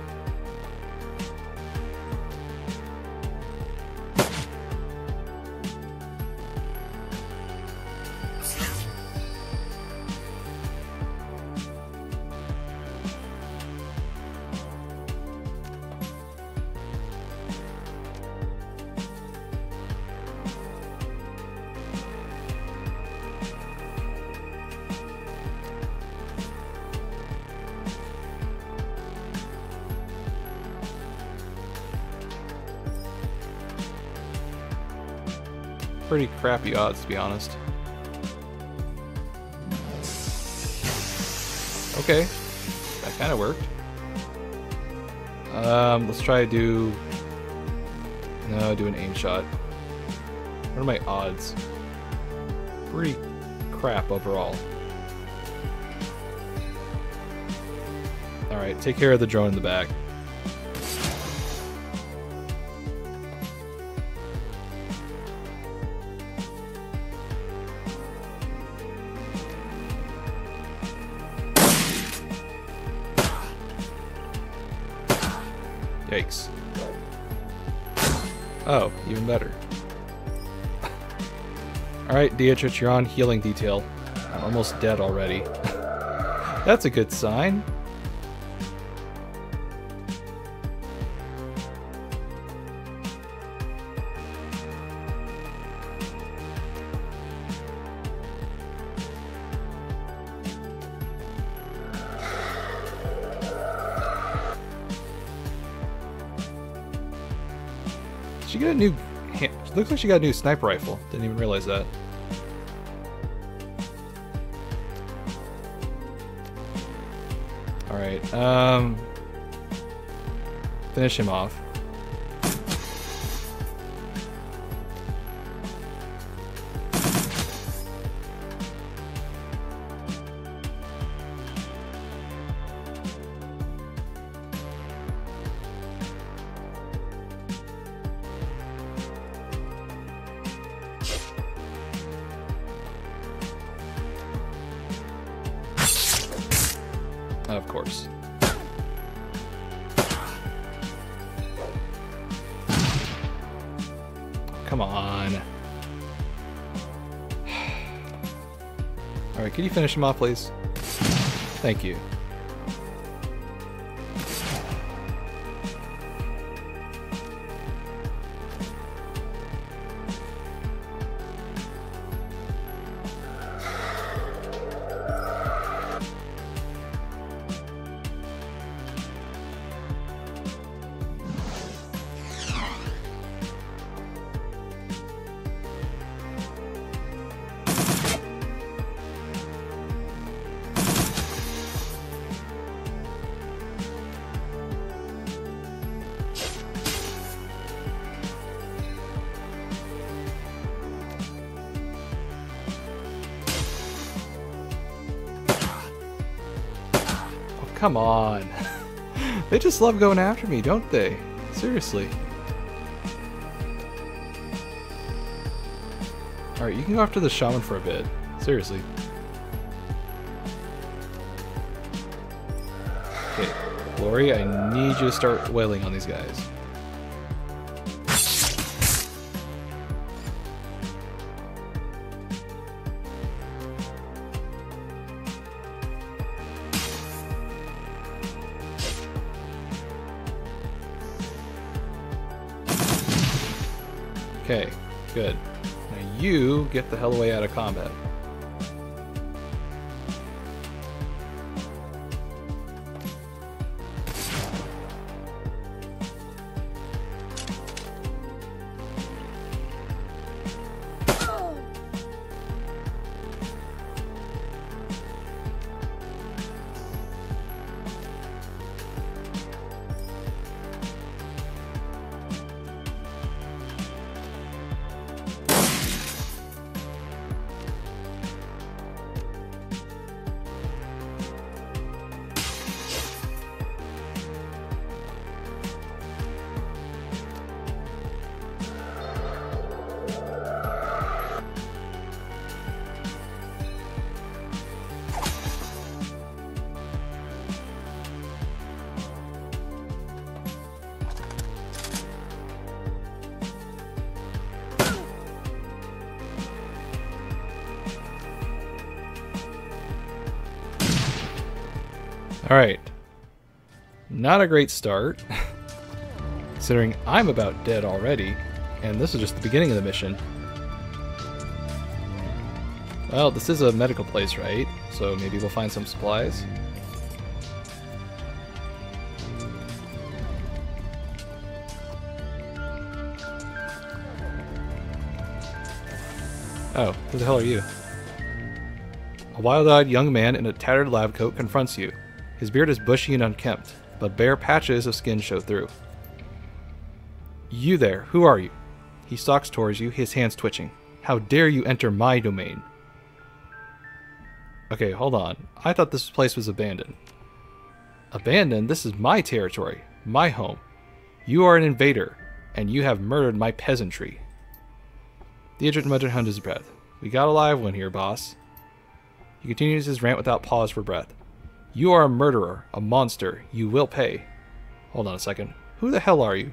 Pretty crappy odds, to be honest. Okay, that kind of worked. Let's try to do... No, do an aim shot. What are my odds? Pretty crap overall. Alright, take care of the drone in the back. Yikes. Oh, even better. Alright, Dietrich, you're on healing detail. I'm almost dead already. That's a good sign. She got a new... Looks like she got a new sniper rifle. Didn't even realize that. Alright, finish him off. Of course. Come on. Alright, can you finish him off, please? Thank you. Come on. They just love going after me, don't they? Seriously. Alright, you can go after the shaman for a bit. Seriously. Okay, Glory, I need you to start wailing on these guys. Okay, good. Now you get the hell away out of combat. Alright. Not a great start. Considering I'm about dead already, and this is just the beginning of the mission. Well, this is a medical place, right? So maybe we'll find some supplies. Oh, who the hell are you? A wild-eyed young man in a tattered lab coat confronts you. His beard is bushy and unkempt, but bare patches of skin show through. You there, who are you? He stalks towards you, his hands twitching. How dare you enter my domain? Okay, hold on. I thought this place was abandoned. Abandoned? This is my territory, my home. You are an invader, and you have murdered my peasantry. The agent muttered under his breath. We got a live one here, boss. He continues his rant without pause for breath. You are a murderer, a monster. You will pay. Hold on a second. Who the hell are you?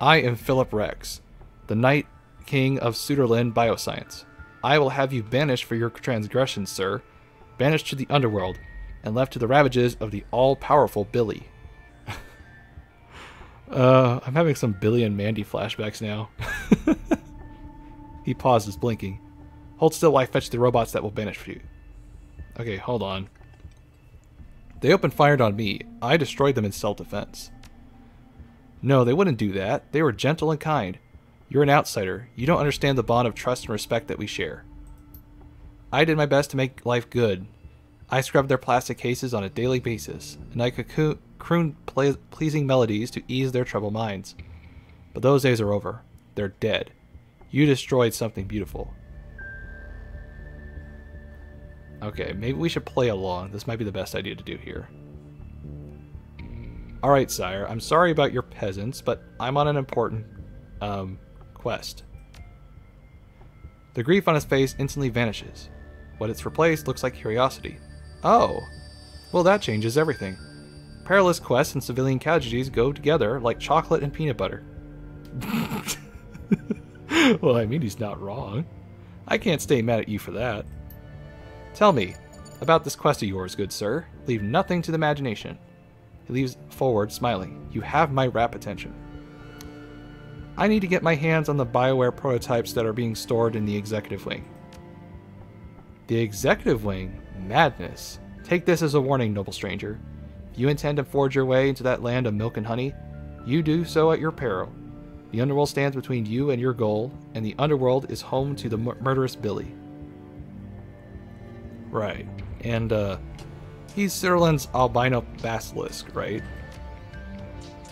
I am Philip Rex, the Night King of Shadowrun Bioscience. I will have you banished for your transgressions, sir. Banished to the underworld, and left to the ravages of the all-powerful Billy. I'm having some Billy and Mandy flashbacks now. He pauses, blinking. Hold still while I fetch the robots that will banish you. Okay, hold on. They opened fire on me. I destroyed them in self-defense. No, they wouldn't do that. They were gentle and kind. You're an outsider. You don't understand the bond of trust and respect that we share. I did my best to make life good. I scrubbed their plastic cases on a daily basis, and I could croon pleasing melodies to ease their troubled minds. But those days are over. They're dead. You destroyed something beautiful. Okay, maybe we should play along. This might be the best idea to do here. Alright, sire. I'm sorry about your peasants, but I'm on an important, quest. The grief on his face instantly vanishes. What it's replaced looks like curiosity. Oh! Well, that changes everything. Perilous quests and civilian casualties go together like chocolate and peanut butter. Well, I mean, he's not wrong. I can't stay mad at you for that. Tell me about this quest of yours, good sir. Leave nothing to the imagination. He leans forward, smiling. You have my rapt attention. I need to get my hands on the BioWare prototypes that are being stored in the executive wing. The executive wing? Madness. Take this as a warning, noble stranger. If you intend to forge your way into that land of milk and honey, you do so at your peril. The underworld stands between you and your goal, and the underworld is home to the murderous Billy. Right. And, he's Shadowrun's albino basilisk, right?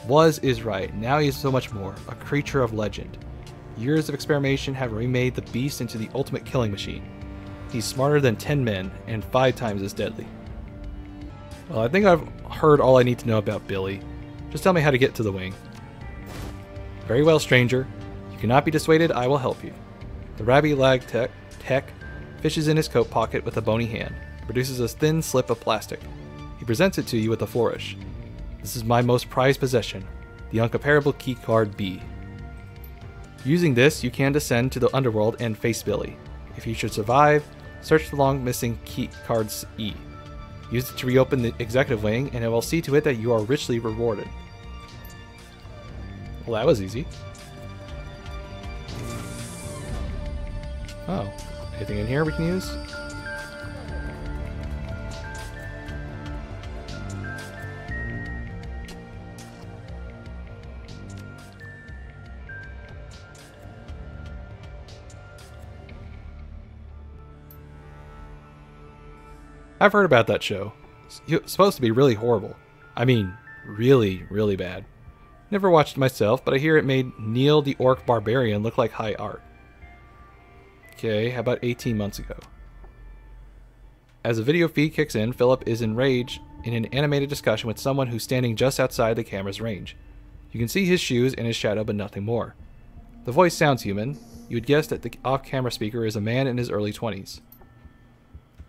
Was is right. Now he is so much more. A creature of legend. Years of experimentation have remade the beast into the ultimate killing machine. He's smarter than 10 men, and 5 times as deadly. Well, I think I've heard all I need to know about Billy. Just tell me how to get to the wing. Very well, stranger. You cannot be dissuaded, I will help you. The Rabbi Lag Tech fishes in his coat pocket with a bony hand. Produces a thin slip of plastic. He presents it to you with a flourish. This is my most prized possession, the uncomparable keycard B. Using this, you can descend to the underworld and face Billy. If you should survive, search the long missing keycards E. Use it to reopen the executive wing, and it will see to it that you are richly rewarded. Well, that was easy. Oh, anything in here we can use? I've heard about that show. It's supposed to be really horrible. I mean, really, really bad. Never watched it myself, but I hear it made Neil the Orc Barbarian look like high art. Okay, how about 18 months ago? As the video feed kicks in, Philip is enraged in an animated discussion with someone who's standing just outside the camera's range. You can see his shoes and his shadow, but nothing more. The voice sounds human. You would guess that the off-camera speaker is a man in his early 20s.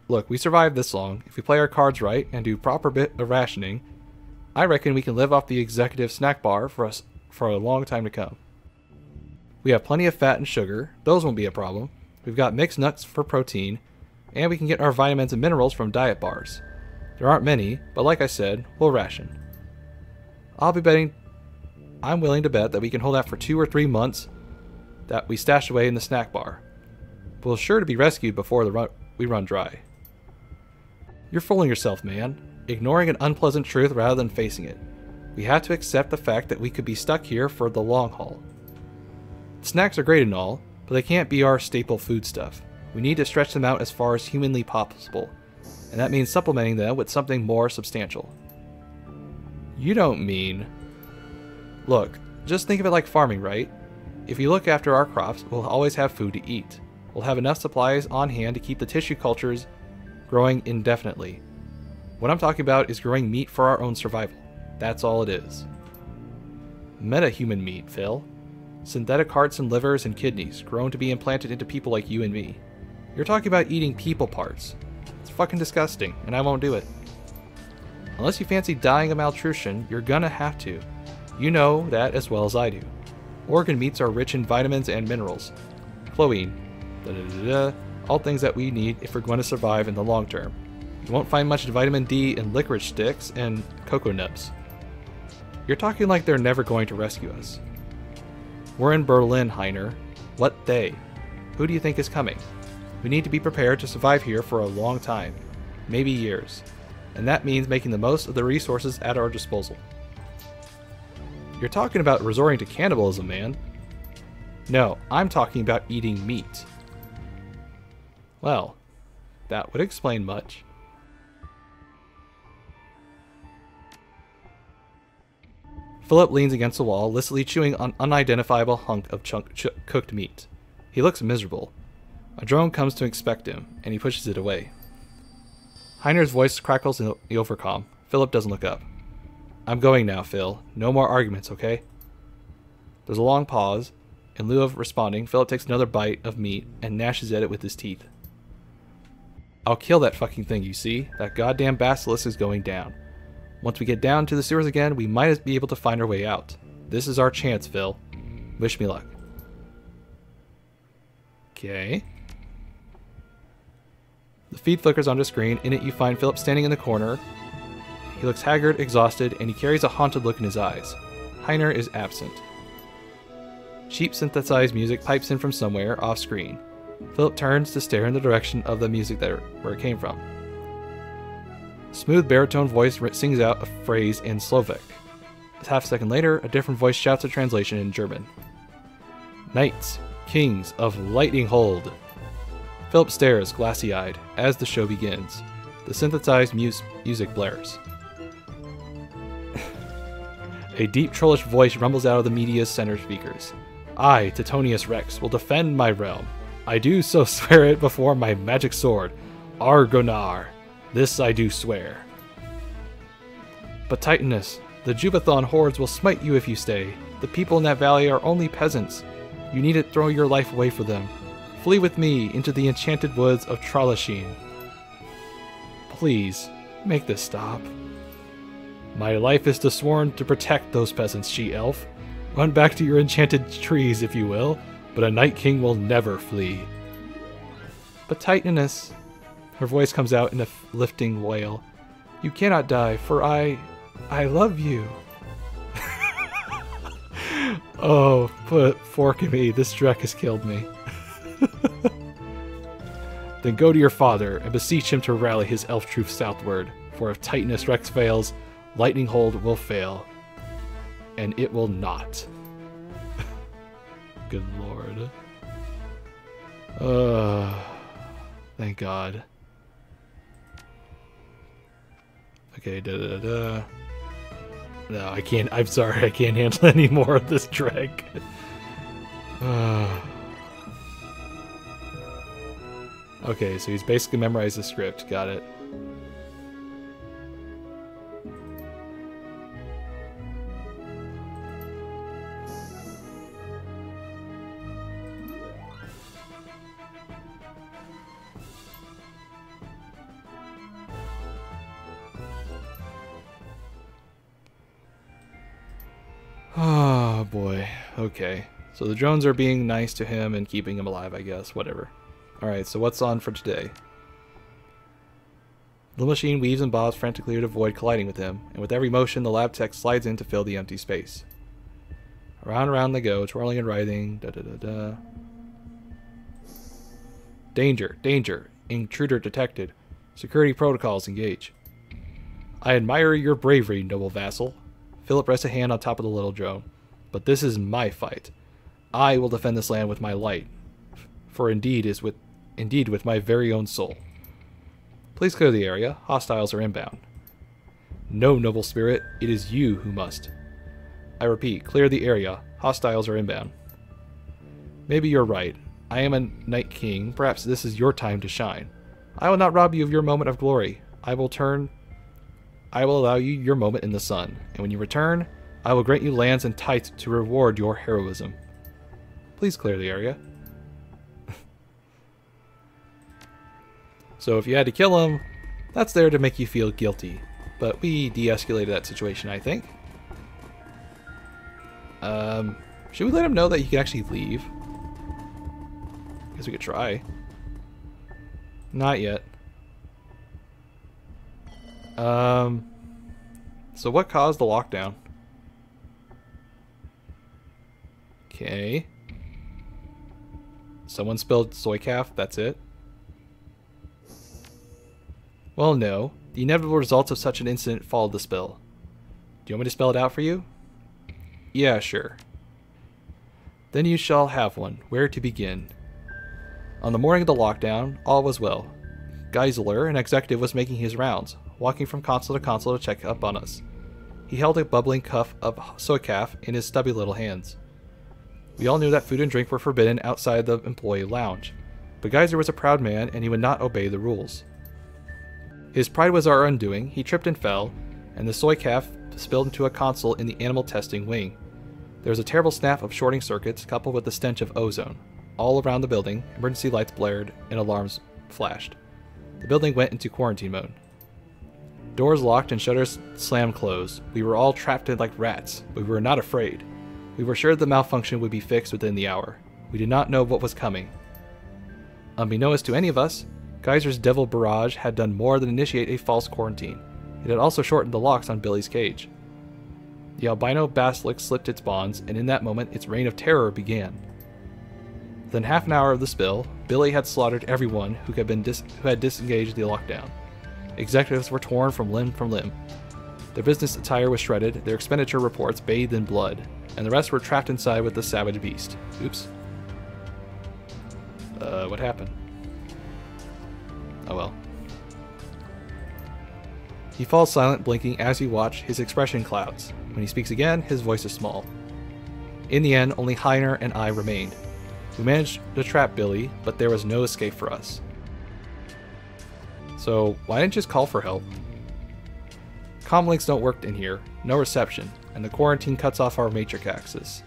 Look, we survived this long. If we play our cards right and do proper bit of rationing, I reckon we can live off the executive snack bar for a long time to come. We have plenty of fat and sugar. Those won't be a problem. We've got mixed nuts for protein, and we can get our vitamins and minerals from diet bars. There aren't many, but like I said, we'll ration. I'm willing to bet that we can hold out for 2 or 3 months that we stash away in the snack bar. But we're sure to be rescued before we run dry. You're fooling yourself, man. Ignoring an unpleasant truth rather than facing it. We have to accept the fact that we could be stuck here for the long haul. Snacks are great and all, but they can't be our staple food stuff. We need to stretch them out as far as humanly possible, and that means supplementing them with something more substantial. You don't mean... Look, just think of it like farming, right? If we look after our crops, we'll always have food to eat. We'll have enough supplies on hand to keep the tissue cultures growing indefinitely. What I'm talking about is growing meat for our own survival. That's all it is. Meta-human meat, Phil. Synthetic hearts and livers and kidneys, grown to be implanted into people like you and me. You're talking about eating people parts. It's fucking disgusting, and I won't do it. Unless you fancy dying of malnutrition, you're gonna have to. You know that as well as I do. Organ meats are rich in vitamins and minerals. Chloine. All things that we need if we're going to survive in the long term. You won't find much vitamin D in licorice sticks and cocoa nibs. You're talking like they're never going to rescue us. We're in Berlin, Heiner. What they? Who do you think is coming? We need to be prepared to survive here for a long time. Maybe years. And that means making the most of the resources at our disposal. You're talking about resorting to cannibalism, man. No, I'm talking about eating meat. Well, that would explain much. Philip leans against the wall, listily chewing an unidentifiable hunk of cooked meat. He looks miserable. A drone comes to inspect him, and he pushes it away. Heiner's voice crackles in the overcom. Philip doesn't look up. I'm going now, Phil. No more arguments, okay? There's a long pause. In lieu of responding, Philip takes another bite of meat and gnashes at it with his teeth. I'll kill that fucking thing, you see? That goddamn basilisk is going down. Once we get down to the sewers again, we might be able to find our way out. This is our chance, Phil. Wish me luck. Okay. The feed flickers on the screen. In it, you find Philip standing in the corner. He looks haggard, exhausted, and he carries a haunted look in his eyes. Heiner is absent. Cheap synthesized music pipes in from somewhere off screen. Philip turns to stare in the direction of the music where it came from. Smooth baritone voice sings out a phrase in Slovak. A half second later, a different voice shouts a translation in German. Knights, kings of Lightning Hold. Philip stares, glassy-eyed, as the show begins. The synthesized music blares. A deep trollish voice rumbles out of the media's center speakers. I, Titonius Rex, will defend my realm. I do so swear it before my magic sword, Argonar. This I do swear. But Titanus, the Jubathon hordes will smite you if you stay. The people in that valley are only peasants. You need to throw your life away for them. Flee with me into the enchanted woods of Tralashin. Please, make this stop. My life is sworn to protect those peasants, she-elf. Run back to your enchanted trees, if you will, but a Night King will never flee. But Titanus, her voice comes out in a lifting wail. You cannot die, for I love you. Oh, put fork in me, this drek has killed me. Then go to your father and beseech him to rally his elf troops southward, for if Titanus Rex fails, Lightning Hold will fail. And it will not. Good lord. Thank God. Okay, No, I can't. I'm sorry, I can't handle any more of this dreg. Okay, so he's basically memorized the script. Got it. Oh boy. Okay. So the drones are being nice to him and keeping him alive, I guess. Whatever. Alright, so what's on for today? The machine weaves and bobs frantically to avoid colliding with him, and with every motion, the lab tech slides in to fill the empty space. Around and around they go, twirling and writhing. Da-da-da-da. Danger, danger. Intruder detected. Security protocols engage. I admire your bravery, noble vassal. Philip rests a hand on top of the little drone. But this is my fight. I will defend this land with my light. For indeed with my very own soul. Please clear the area. Hostiles are inbound. No, noble spirit. It is you who must. I repeat, clear the area. Hostiles are inbound. Maybe you're right. I am a Night King. Perhaps this is your time to shine. I will not rob you of your moment of glory. I will allow you your moment in the sun. And when you return, I will grant you lands and tithes to reward your heroism. Please clear the area. So if you had to kill him, that's there to make you feel guilty. But we de-escalated that situation, I think. Should we let him know that he can actually leave? Guess we could try. Not yet. So what caused the lockdown? Okay. Someone spilled soy calf, that's it? Well, no. The inevitable results of such an incident followed the spill. Do you want me to spell it out for you? Yeah, sure. Then you shall have one. Where to begin? On the morning of the lockdown, all was well. Geisler, an executive, was making his rounds, walking from console to console to check up on us. He held a bubbling cup of soy calf in his stubby little hands. We all knew that food and drink were forbidden outside the employee lounge, but Geyser was a proud man and he would not obey the rules. His pride was our undoing. He tripped and fell, and the soy calf spilled into a console in the animal testing wing. There was a terrible snap of shorting circuits coupled with the stench of ozone. All around the building, emergency lights blared and alarms flashed. The building went into quarantine mode. Doors locked and shutters slammed closed. We were all trapped in like rats, but we were not afraid. We were sure the malfunction would be fixed within the hour. We did not know what was coming. Unbeknownst to any of us, Geyser's devil barrage had done more than initiate a false quarantine. It had also shortened the locks on Billy's cage. The albino basilisk slipped its bonds, and in that moment its reign of terror began. Within half an hour of the spill, Billy had slaughtered everyone who had disengaged the lockdown. Executives were torn from limb. Their business attire was shredded, their expenditure reports bathed in blood, and the rest were trapped inside with the savage beast. Oops. What happened? Oh well. He falls silent, blinking as we watch. His expression clouds. When he speaks again, his voice is small. In the end, only Heiner and I remained. We managed to trap Billy, but there was no escape for us. So, why didn't you just call for help? Comlinks don't work in here, no reception, and the quarantine cuts off our matrix access.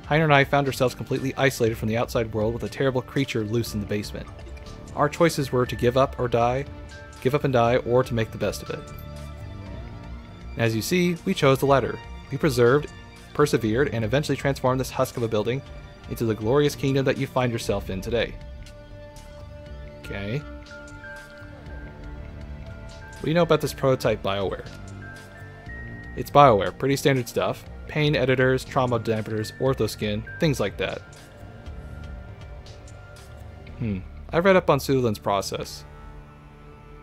Heiner and I found ourselves completely isolated from the outside world with a terrible creature loose in the basement. Our choices were to give up and die, or to make the best of it. As you see, we chose the latter. We persevered, and eventually transformed this husk of a building into the glorious kingdom that you find yourself in today. Okay. What do you know about this prototype BioWare? It's BioWare, pretty standard stuff. Pain editors, trauma dampeners, orthoskin, things like that. I've read up on Sutherland's process.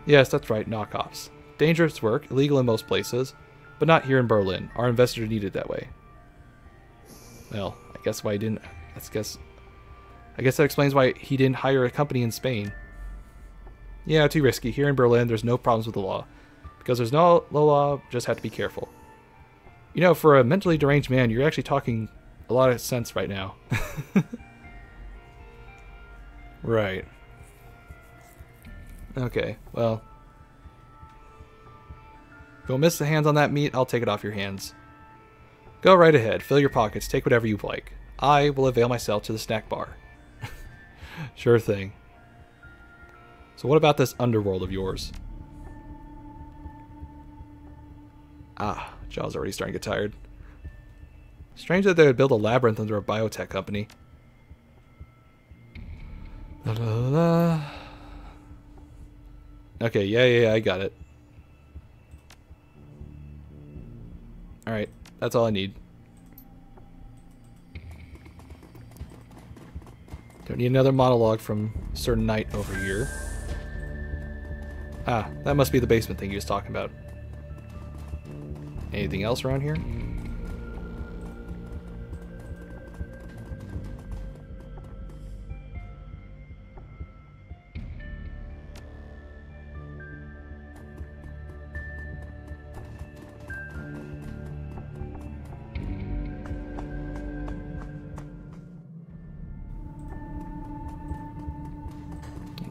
Yes, that's right, knockoffs. Dangerous work, illegal in most places, but not here in Berlin. Our investor needed it that way. Well, I guess why he didn't. I guess that explains why he didn't hire a company in Spain. Yeah, too risky. Here in Berlin, there's no problems with the law. Because there's no law, just have to be careful. You know, for a mentally deranged man, you're actually talking a lot of sense right now. Right. Okay, well. Don't miss the hands on that meat, I'll take it off your hands. Go right ahead, fill your pockets, take whatever you like. I will avail myself to the snack bar. Sure thing. So what about this underworld of yours? Ah, Jaw's already starting to get tired. Strange that they would build a labyrinth under a biotech company. La, la, la. Okay, yeah, I got it. Alright, that's all I need. Don't need another monologue from Sir Knight over here. Ah, that must be the basement thing he was talking about. Anything else around here?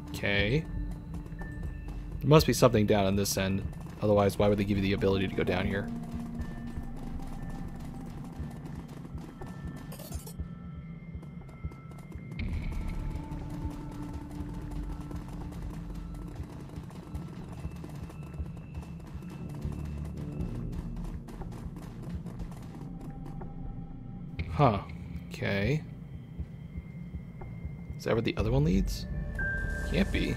Okay. There must be something down on this end. Otherwise, why would they give you the ability to go down here? Huh. Okay. Is that where the other one leads? Can't be.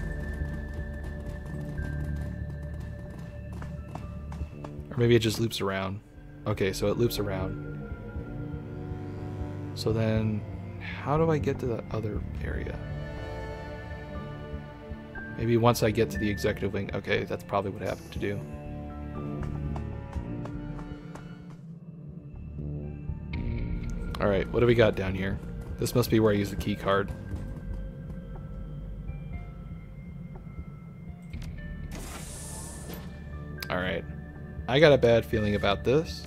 Or maybe it just loops around. Okay, so it loops around. So then, how do I get to the other area? Maybe once I get to the executive wing. Okay, that's probably what I have to do. Alright, what do we got down here? This must be where I use the key card. Alright. I got a bad feeling about this.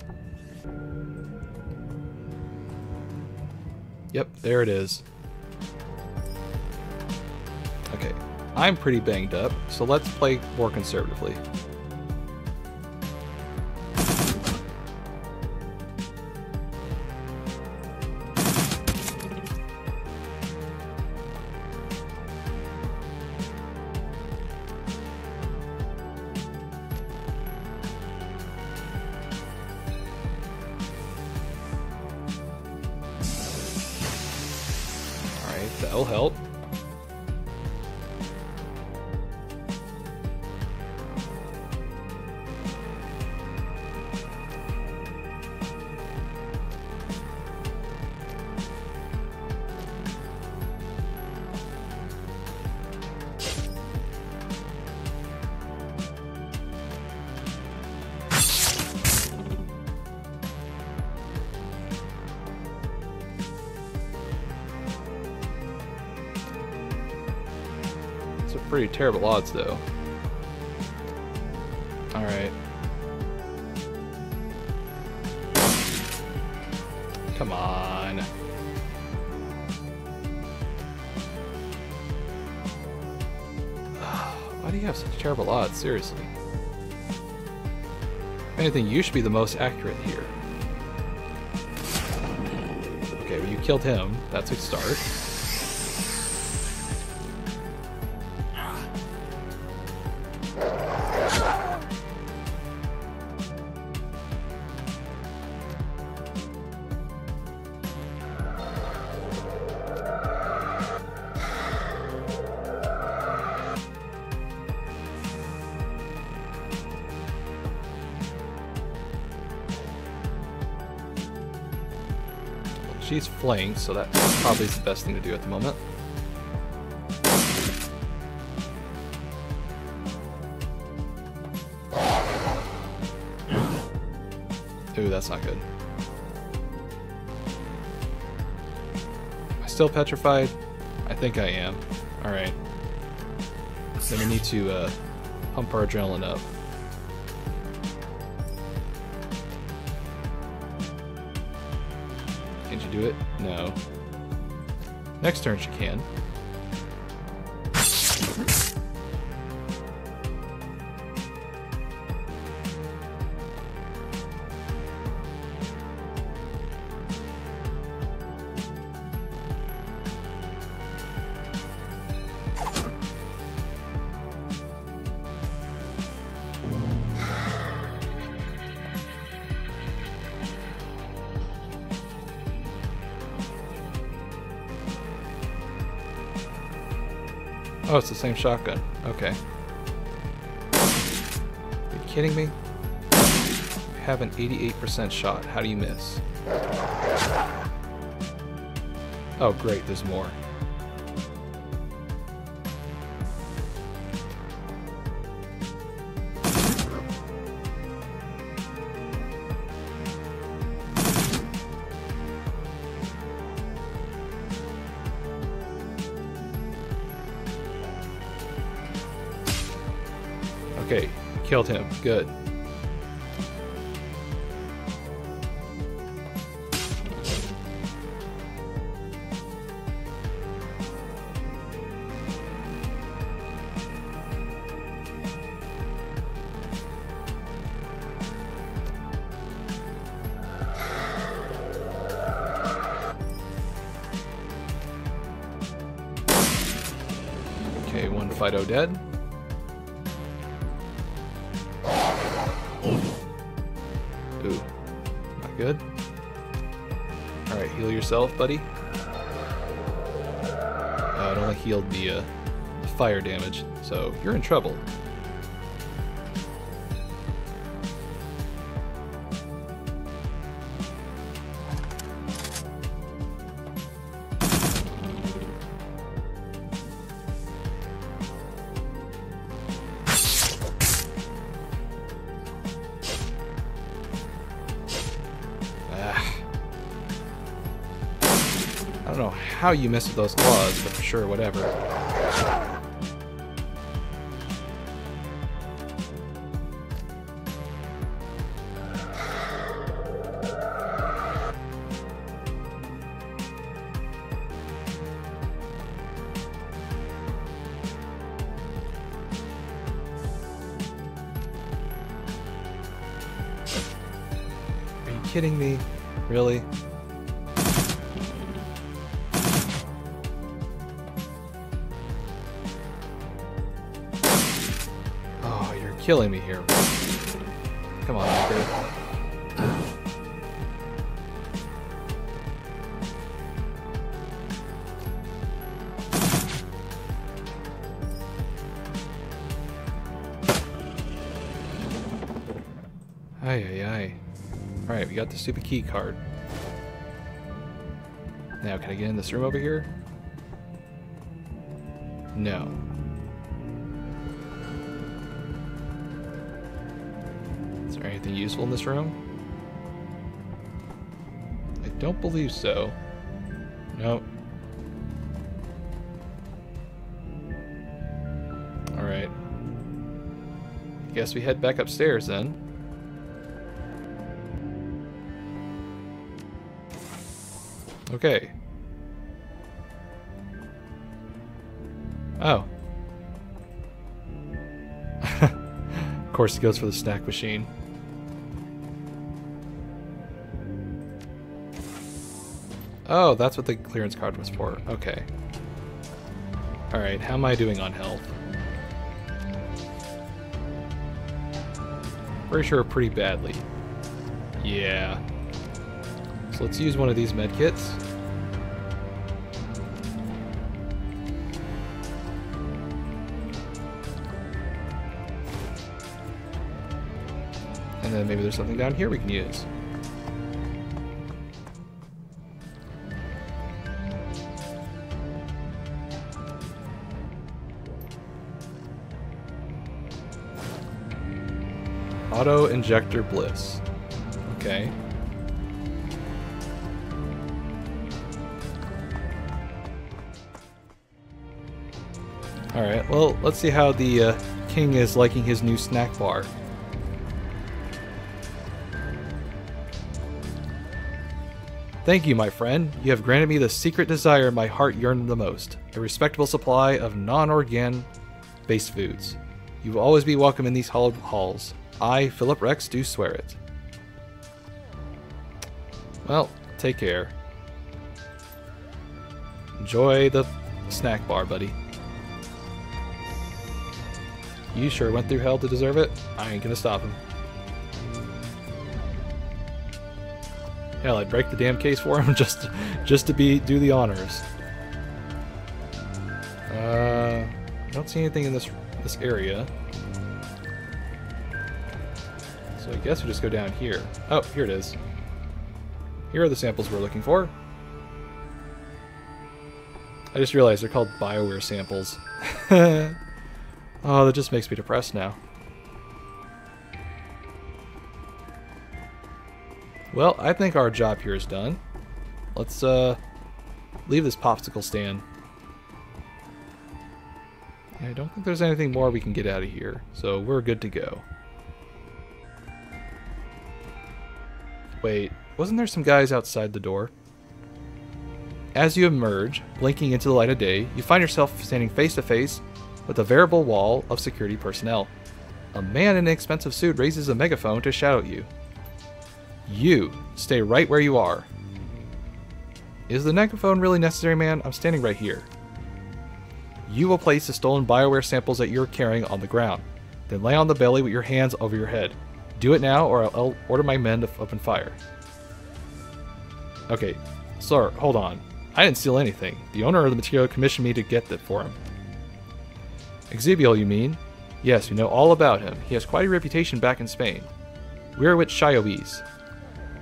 Yep, there it is. Okay. I'm pretty banged up, so let's play more conservatively. That'll help. Pretty terrible odds, though. Alright. Come on. Why do you have such terrible odds? Seriously. If anything, you should be the most accurate here. Okay, well, you killed him. That's a start. She's flanked, so that probably is the best thing to do at the moment. Ooh, that's not good. Am I still petrified? I think I am. Alright. Then we need to pump our adrenaline up. Can she do it? No. Next turn she can. Oh, it's the same shotgun. Okay. Are you kidding me? have an 88% shot. How do you miss? Oh great, there's more. Okay, killed him. Good. Okay, one Fido dead. Ooh, not good. Alright, heal yourself, buddy. It only healed the fire damage, so you're in trouble. I don't know how you missed with those claws, but sure, whatever. Are you kidding me? Really? Killing me here. Come on, Anchor. Ay, ay, ay. Alright, we got the stupid key card. Now, can I get in this room over here? No. Anything useful in this room? I don't believe so. Nope. Alright. Guess we head back upstairs then. Okay. Oh. Of course he goes for the snack machine. Oh, that's what the clearance card was for. Okay. Alright, how am I doing on health? Pretty sure pretty badly. Yeah. So let's use one of these medkits. And then maybe there's something down here we can use. Auto injector bliss. Okay. Alright, well, let's see how the king is liking his new snack bar. Thank you, my friend. You have granted me the secret desire my heart yearned the most. A respectable supply of non-organ-based foods. You will always be welcome in these hallowed halls. I, Philip Rex, do swear it. Well, take care. Enjoy the snack bar, buddy. You sure went through hell to deserve it? I ain't gonna stop him. Hell, I'd break the damn case for him just to do the honors. I don't see anything in this area. So I guess we just go down here. Oh, here it is. Here are the samples we're looking for. I just realized they're called BioWare samples. Oh, that just makes me depressed now. Well, I think our job here is done. Let's leave this popsicle stand. I don't think there's anything more we can get out of here, so we're good to go. Wait, wasn't there some guys outside the door? As you emerge, blinking into the light of day, you find yourself standing face to face with a veritable wall of security personnel. A man in an expensive suit raises a megaphone to shout at you. You, stay right where you are. Is the megaphone really necessary, man? I'm standing right here. You will place the stolen BioWare samples that you're carrying on the ground. Then lay on the belly with your hands over your head. Do it now or I'll order my men to open fire. Okay, sir, hold on. I didn't steal anything. The owner of the material commissioned me to get that for him. Exhibial, you mean? Yes, we know all about him. He has quite a reputation back in Spain. We're with Shioese.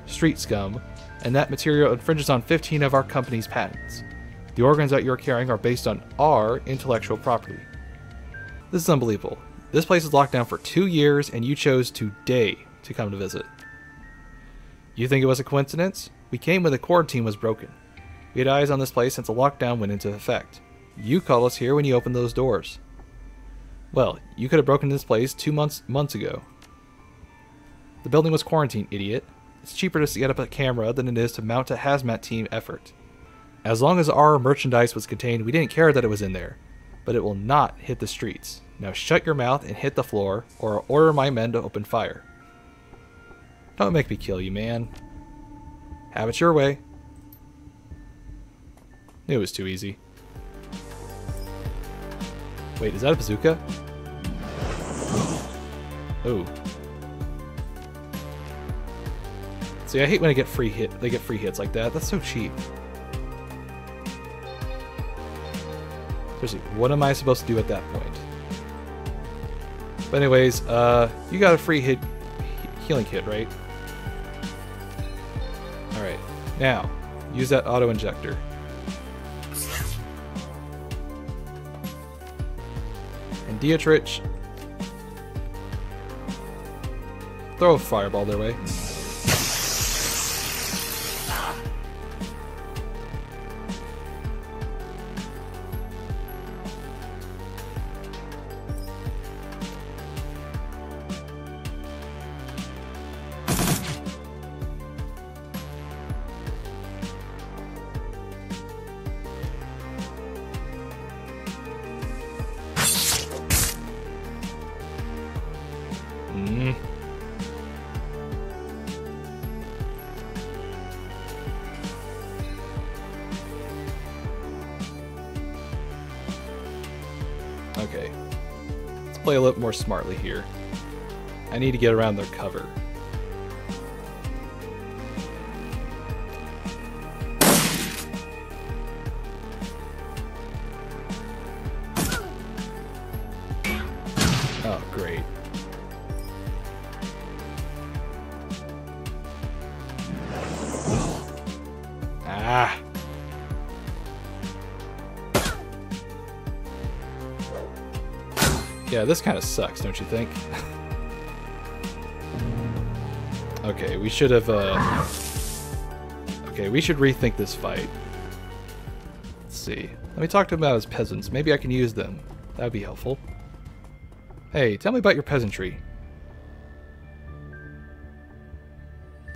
Street scum, and that material infringes on 15 of our company's patents. The organs that you're carrying are based on our intellectual property. This is unbelievable. This place is locked down for 2 years, and you chose today to come to visit. You think it was a coincidence? We came when the quarantine was broken. We had eyes on this place since the lockdown went into effect. You called us here when you opened those doors. Well, you could have broken this place 2 months ago. The building was quarantined, idiot. It's cheaper to get up a camera than it is to mount a hazmat team effort. As long as our merchandise was contained, we didn't care that it was in there. But it will not hit the streets. Now shut your mouth and hit the floor, or I'll order my men to open fire. Don't make me kill you, man. Have it your way. It was too easy. Wait, is that a bazooka? Oh. See, I hate when they get free hits like that. That's so cheap. Seriously, what am I supposed to do at that point? But anyways, you got a free healing kit, right? Alright, now, use that auto-injector. And Dietrich, throw a fireball their way. Okay, let's play a little more smartly here. I need to get around their cover. Oh, great. Ah! Yeah, this kind of sucks, don't you think? Okay, we should have, okay, we should rethink this fight. Let's see. Let me talk to him about his peasants. Maybe I can use them. That would be helpful. Hey, tell me about your peasantry.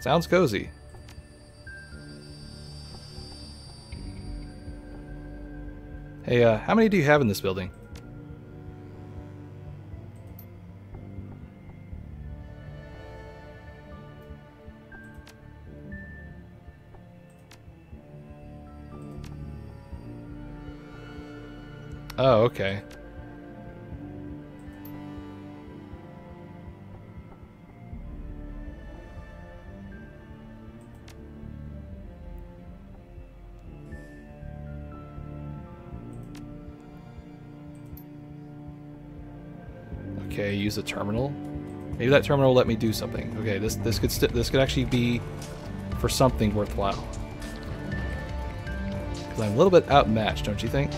Sounds cozy. Hey, how many do you have in this building? Oh, okay. Okay, use a terminal. Maybe that terminal will let me do something. Okay, this could actually be for something worthwhile. Because I'm a little bit outmatched, don't you think?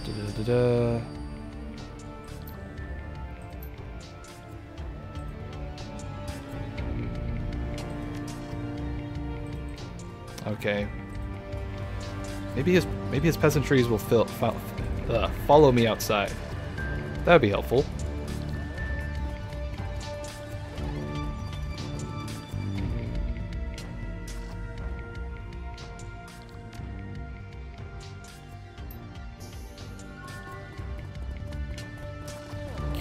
Da-da-da-da. Okay. Maybe his peasantries will follow me outside. That would be helpful.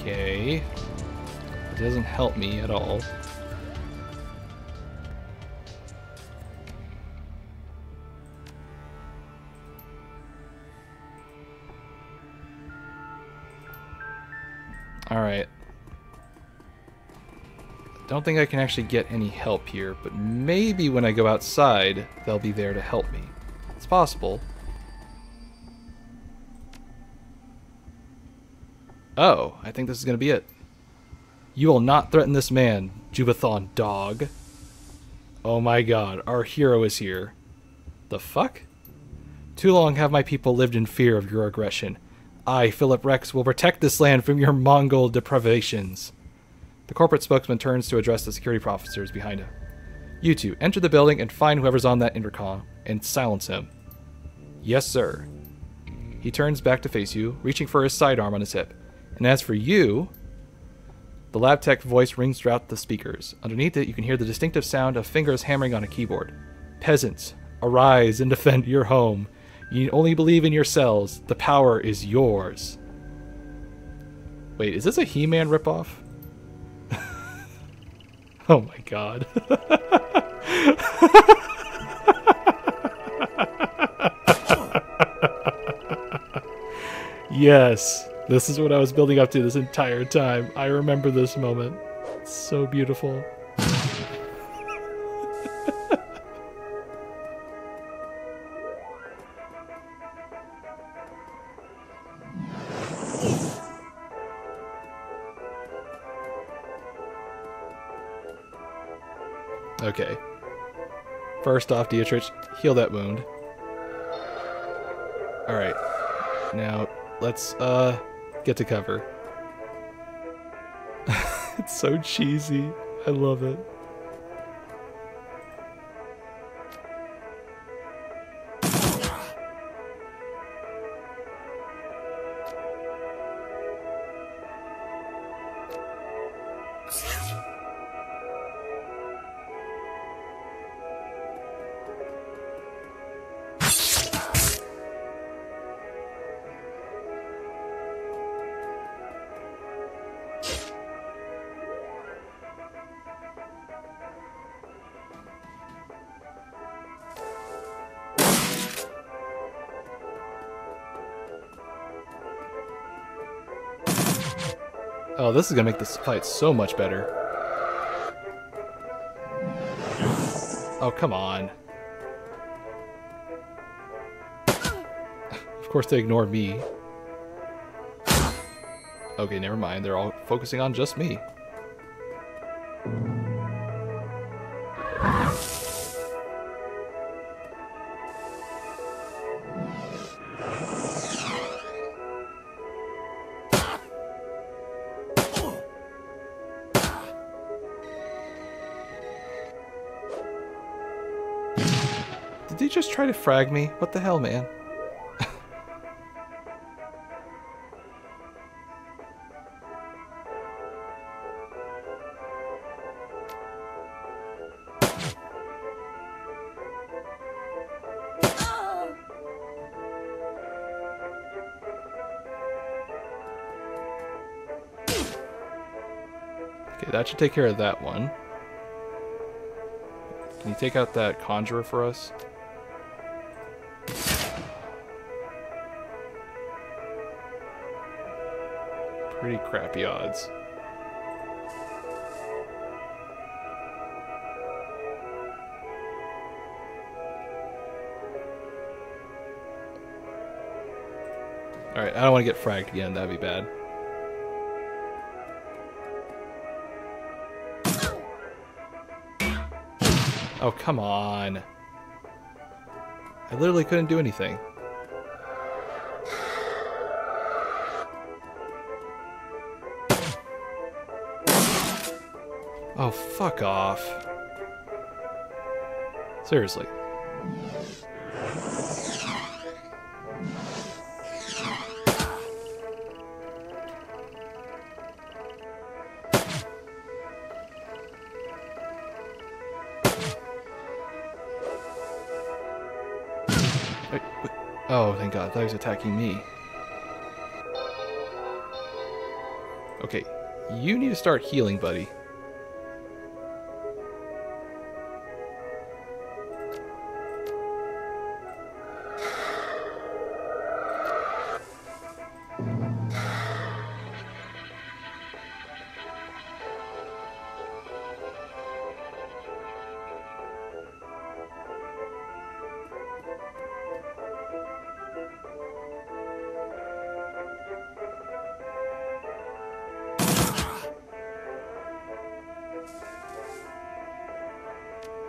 Okay. It doesn't help me at all. Alright. Don't think I can actually get any help here, but maybe when I go outside, they'll be there to help me. It's possible. Oh, I think this is going to be it. You will not threaten this man, Jubathon dog. Oh my god, our hero is here. The fuck? Too long have my people lived in fear of your aggression. I, Philip Rex, will protect this land from your Mongol deprivations. The corporate spokesman turns to address the security officers behind him. You two, enter the building and find whoever's on that intercom, and silence him. Yes, sir. He turns back to face you, reaching for his sidearm on his hip. And as for you... The lab tech voice rings throughout the speakers. Underneath it, you can hear the distinctive sound of fingers hammering on a keyboard. Peasants, arise and defend your home. You only believe in yourselves. The power is yours. Wait, is this a He-Man ripoff? Oh my god. Yes, this is what I was building up to this entire time. I remember this moment. It's so beautiful. Okay. First off, Dietrich, heal that wound. Alright. Now, let's, get to cover. It's so cheesy. I love it. Oh, this is gonna make this fight so much better. Oh, come on. Of course they ignored me. Okay, never mind. They're all focusing on just me. Did he just try to frag me? What the hell, man? Okay, that should take care of that one. Can you take out that conjurer for us? Pretty crappy odds. Alright, I don't want to get fragged again, that'd be bad. Oh, come on. I literally couldn't do anything. Oh, fuck off. Seriously. Oh, thank God. I thought he was attacking me. Okay, you need to start healing, buddy.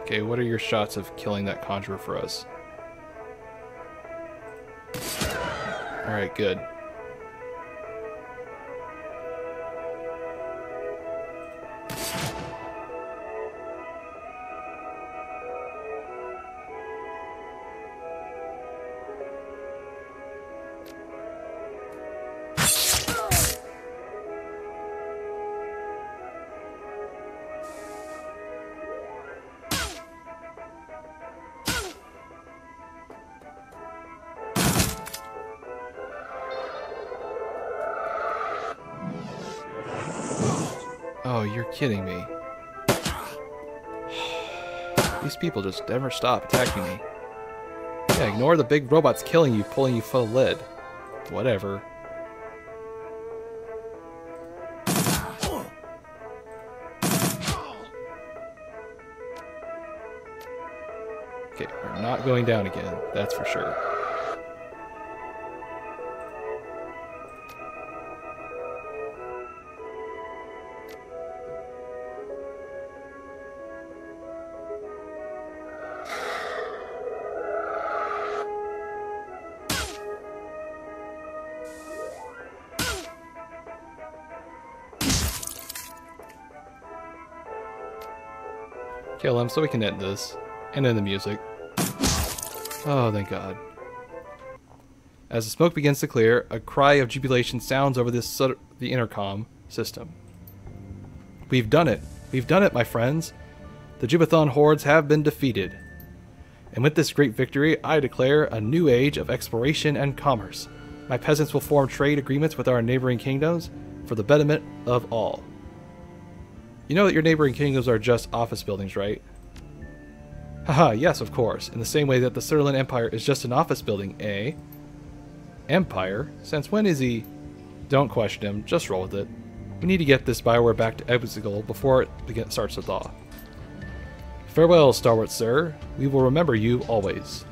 Okay, what are your shots of killing that conjurer for us? Alright, good. Oh, you're kidding me. These people just never stop attacking me. Yeah, ignore the big robots killing you, pulling you full of lead. Whatever. Okay, we're not going down again, that's for sure. Kill him so we can end this. And end the music. Oh, thank God. As the smoke begins to clear, a cry of jubilation sounds over the intercom system. We've done it! We've done it, my friends! The Jubathon hordes have been defeated. And with this great victory, I declare a new age of exploration and commerce. My peasants will form trade agreements with our neighboring kingdoms for the betterment of all. You know that your neighboring kingdoms are just office buildings, right? Haha, yes, of course. In the same way that the Shadowrun Empire is just an office building, eh? Empire? Since when is he? Don't question him, just roll with it. We need to get this Bioware back to Exegol before it starts to thaw. Farewell, stalwart sir. We will remember you always.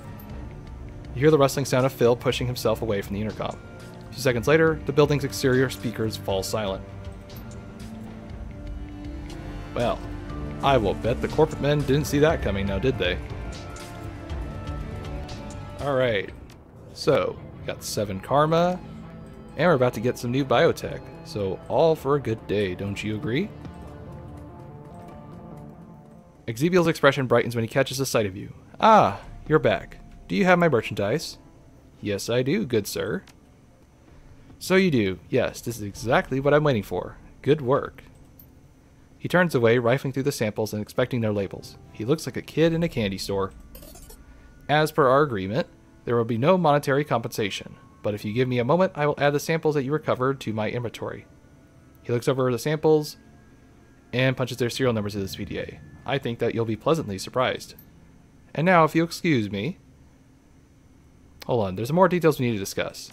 You hear the rustling sound of Phil pushing himself away from the intercom. A few seconds later, the building's exterior speakers fall silent. Well, I will bet the corporate men didn't see that coming now, did they? Alright, so, we got 7 karma, and we're about to get some new biotech, so all for a good day, don't you agree? Exebiel's expression brightens when he catches a sight of you. Ah, you're back. Do you have my merchandise? Yes, I do, good sir. So you do. Yes, this is exactly what I'm waiting for. Good work. He turns away, rifling through the samples and inspecting their labels. He looks like a kid in a candy store. As per our agreement, there will be no monetary compensation, but if you give me a moment, I will add the samples that you recovered to my inventory. He looks over the samples and punches their serial numbers into the PDA. I think that you'll be pleasantly surprised. And now, if you'll excuse me... Hold on, there's more details we need to discuss.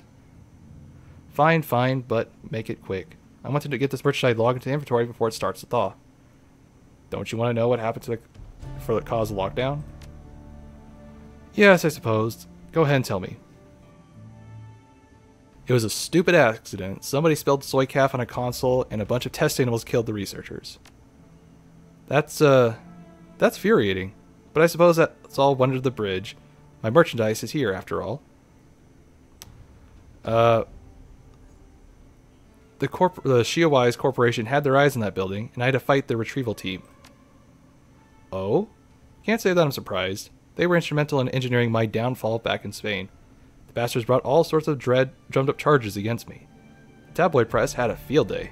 Fine, fine, but make it quick. I wanted to get this merchandise logged into the inventory before it starts to thaw. Don't you want to know what happened to for the cause of lockdown? Yes, I suppose. Go ahead and tell me. It was a stupid accident. Somebody spilled soy calf on a console, and a bunch of test animals killed the researchers. That's infuriating. But I suppose that's all under the bridge. My merchandise is here, after all. The Shiawise Corporation had their eyes on that building, and I had to fight the retrieval team. Oh? Can't say that I'm surprised. They were instrumental in engineering my downfall back in Spain. The bastards brought all sorts of drummed up charges against me. The tabloid press had a field day.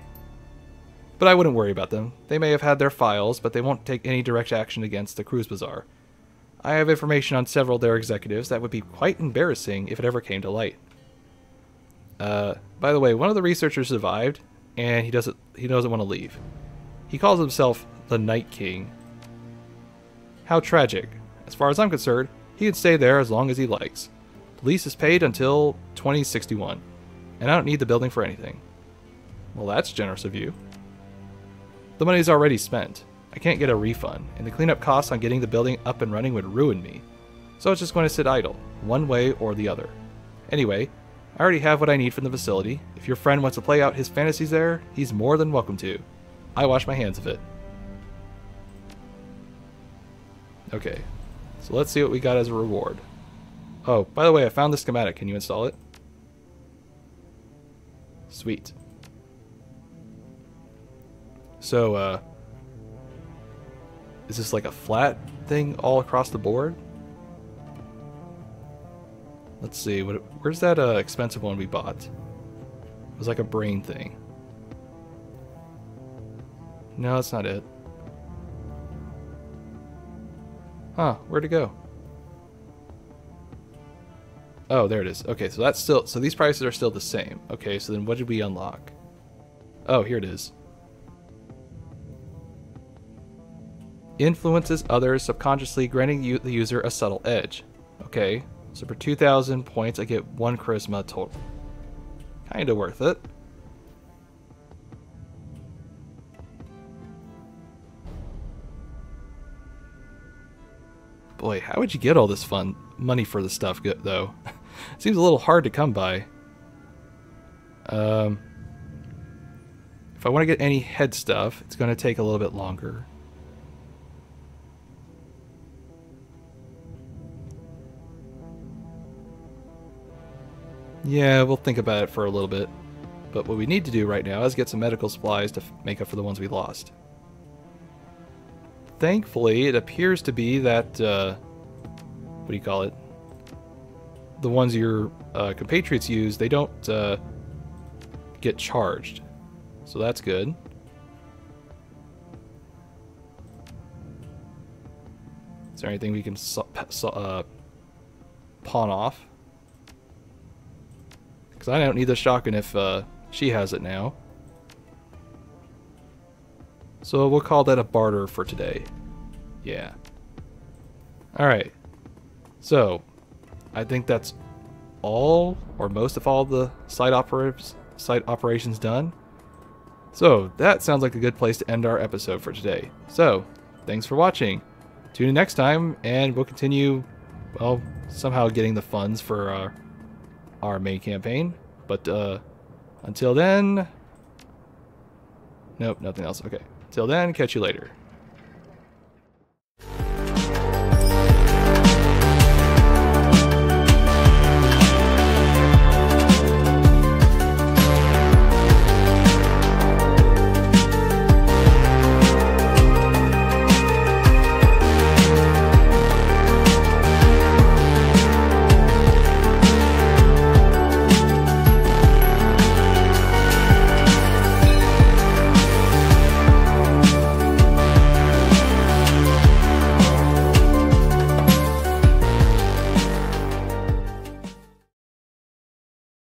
But I wouldn't worry about them. They may have had their files, but they won't take any direct action against the Cruise Bazaar. I have information on several of their executives that would be quite embarrassing if it ever came to light. By the way, one of the researchers survived, and he doesn't want to leave. He calls himself the Night King. How tragic. As far as I'm concerned, he can stay there as long as he likes. The lease is paid until 2061, and I don't need the building for anything. Well, that's generous of you. The money's already spent. I can't get a refund, and the cleanup costs on getting the building up and running would ruin me. So it's just going to sit idle, one way or the other. Anyway, I already have what I need from the facility. If your friend wants to play out his fantasies there, he's more than welcome to. I wash my hands of it. Okay, so let's see what we got as a reward. Oh, by the way, I found the schematic. Can you install it? Sweet. So, is this like a flat thing all across the board? Let's see, where's that expensive one we bought? It was like a brain thing. No, that's not it. Huh, where'd it go? Oh, there it is. Okay, so that's still, so these prices are still the same. Okay, so then what did we unlock? Oh, here it is. Influences others subconsciously, granting the user a subtle edge. Okay, so for 2,000 points, I get 1 charisma total. Kinda worth it. Boy, how would you get all this money for the stuff, though? Seems a little hard to come by. If I want to get any head stuff, it's going to take a little bit longer. Yeah, we'll think about it for a little bit. But what we need to do right now is get some medical supplies to make up for the ones we lost. Thankfully, it appears to be that, what do you call it? The ones your compatriots use, they don't get charged. So that's good. Is there anything we can pawn off? Because I don't need the shotgun if she has it now. So we'll call that a barter for today. Yeah. Alright. So, I think that's all, or most of all, the site operations done. So, that sounds like a good place to end our episode for today. So, thanks for watching. Tune in next time, and we'll continue, well, somehow getting the funds for our main campaign. But, until then... Nope, nothing else. Okay. Till then, catch you later.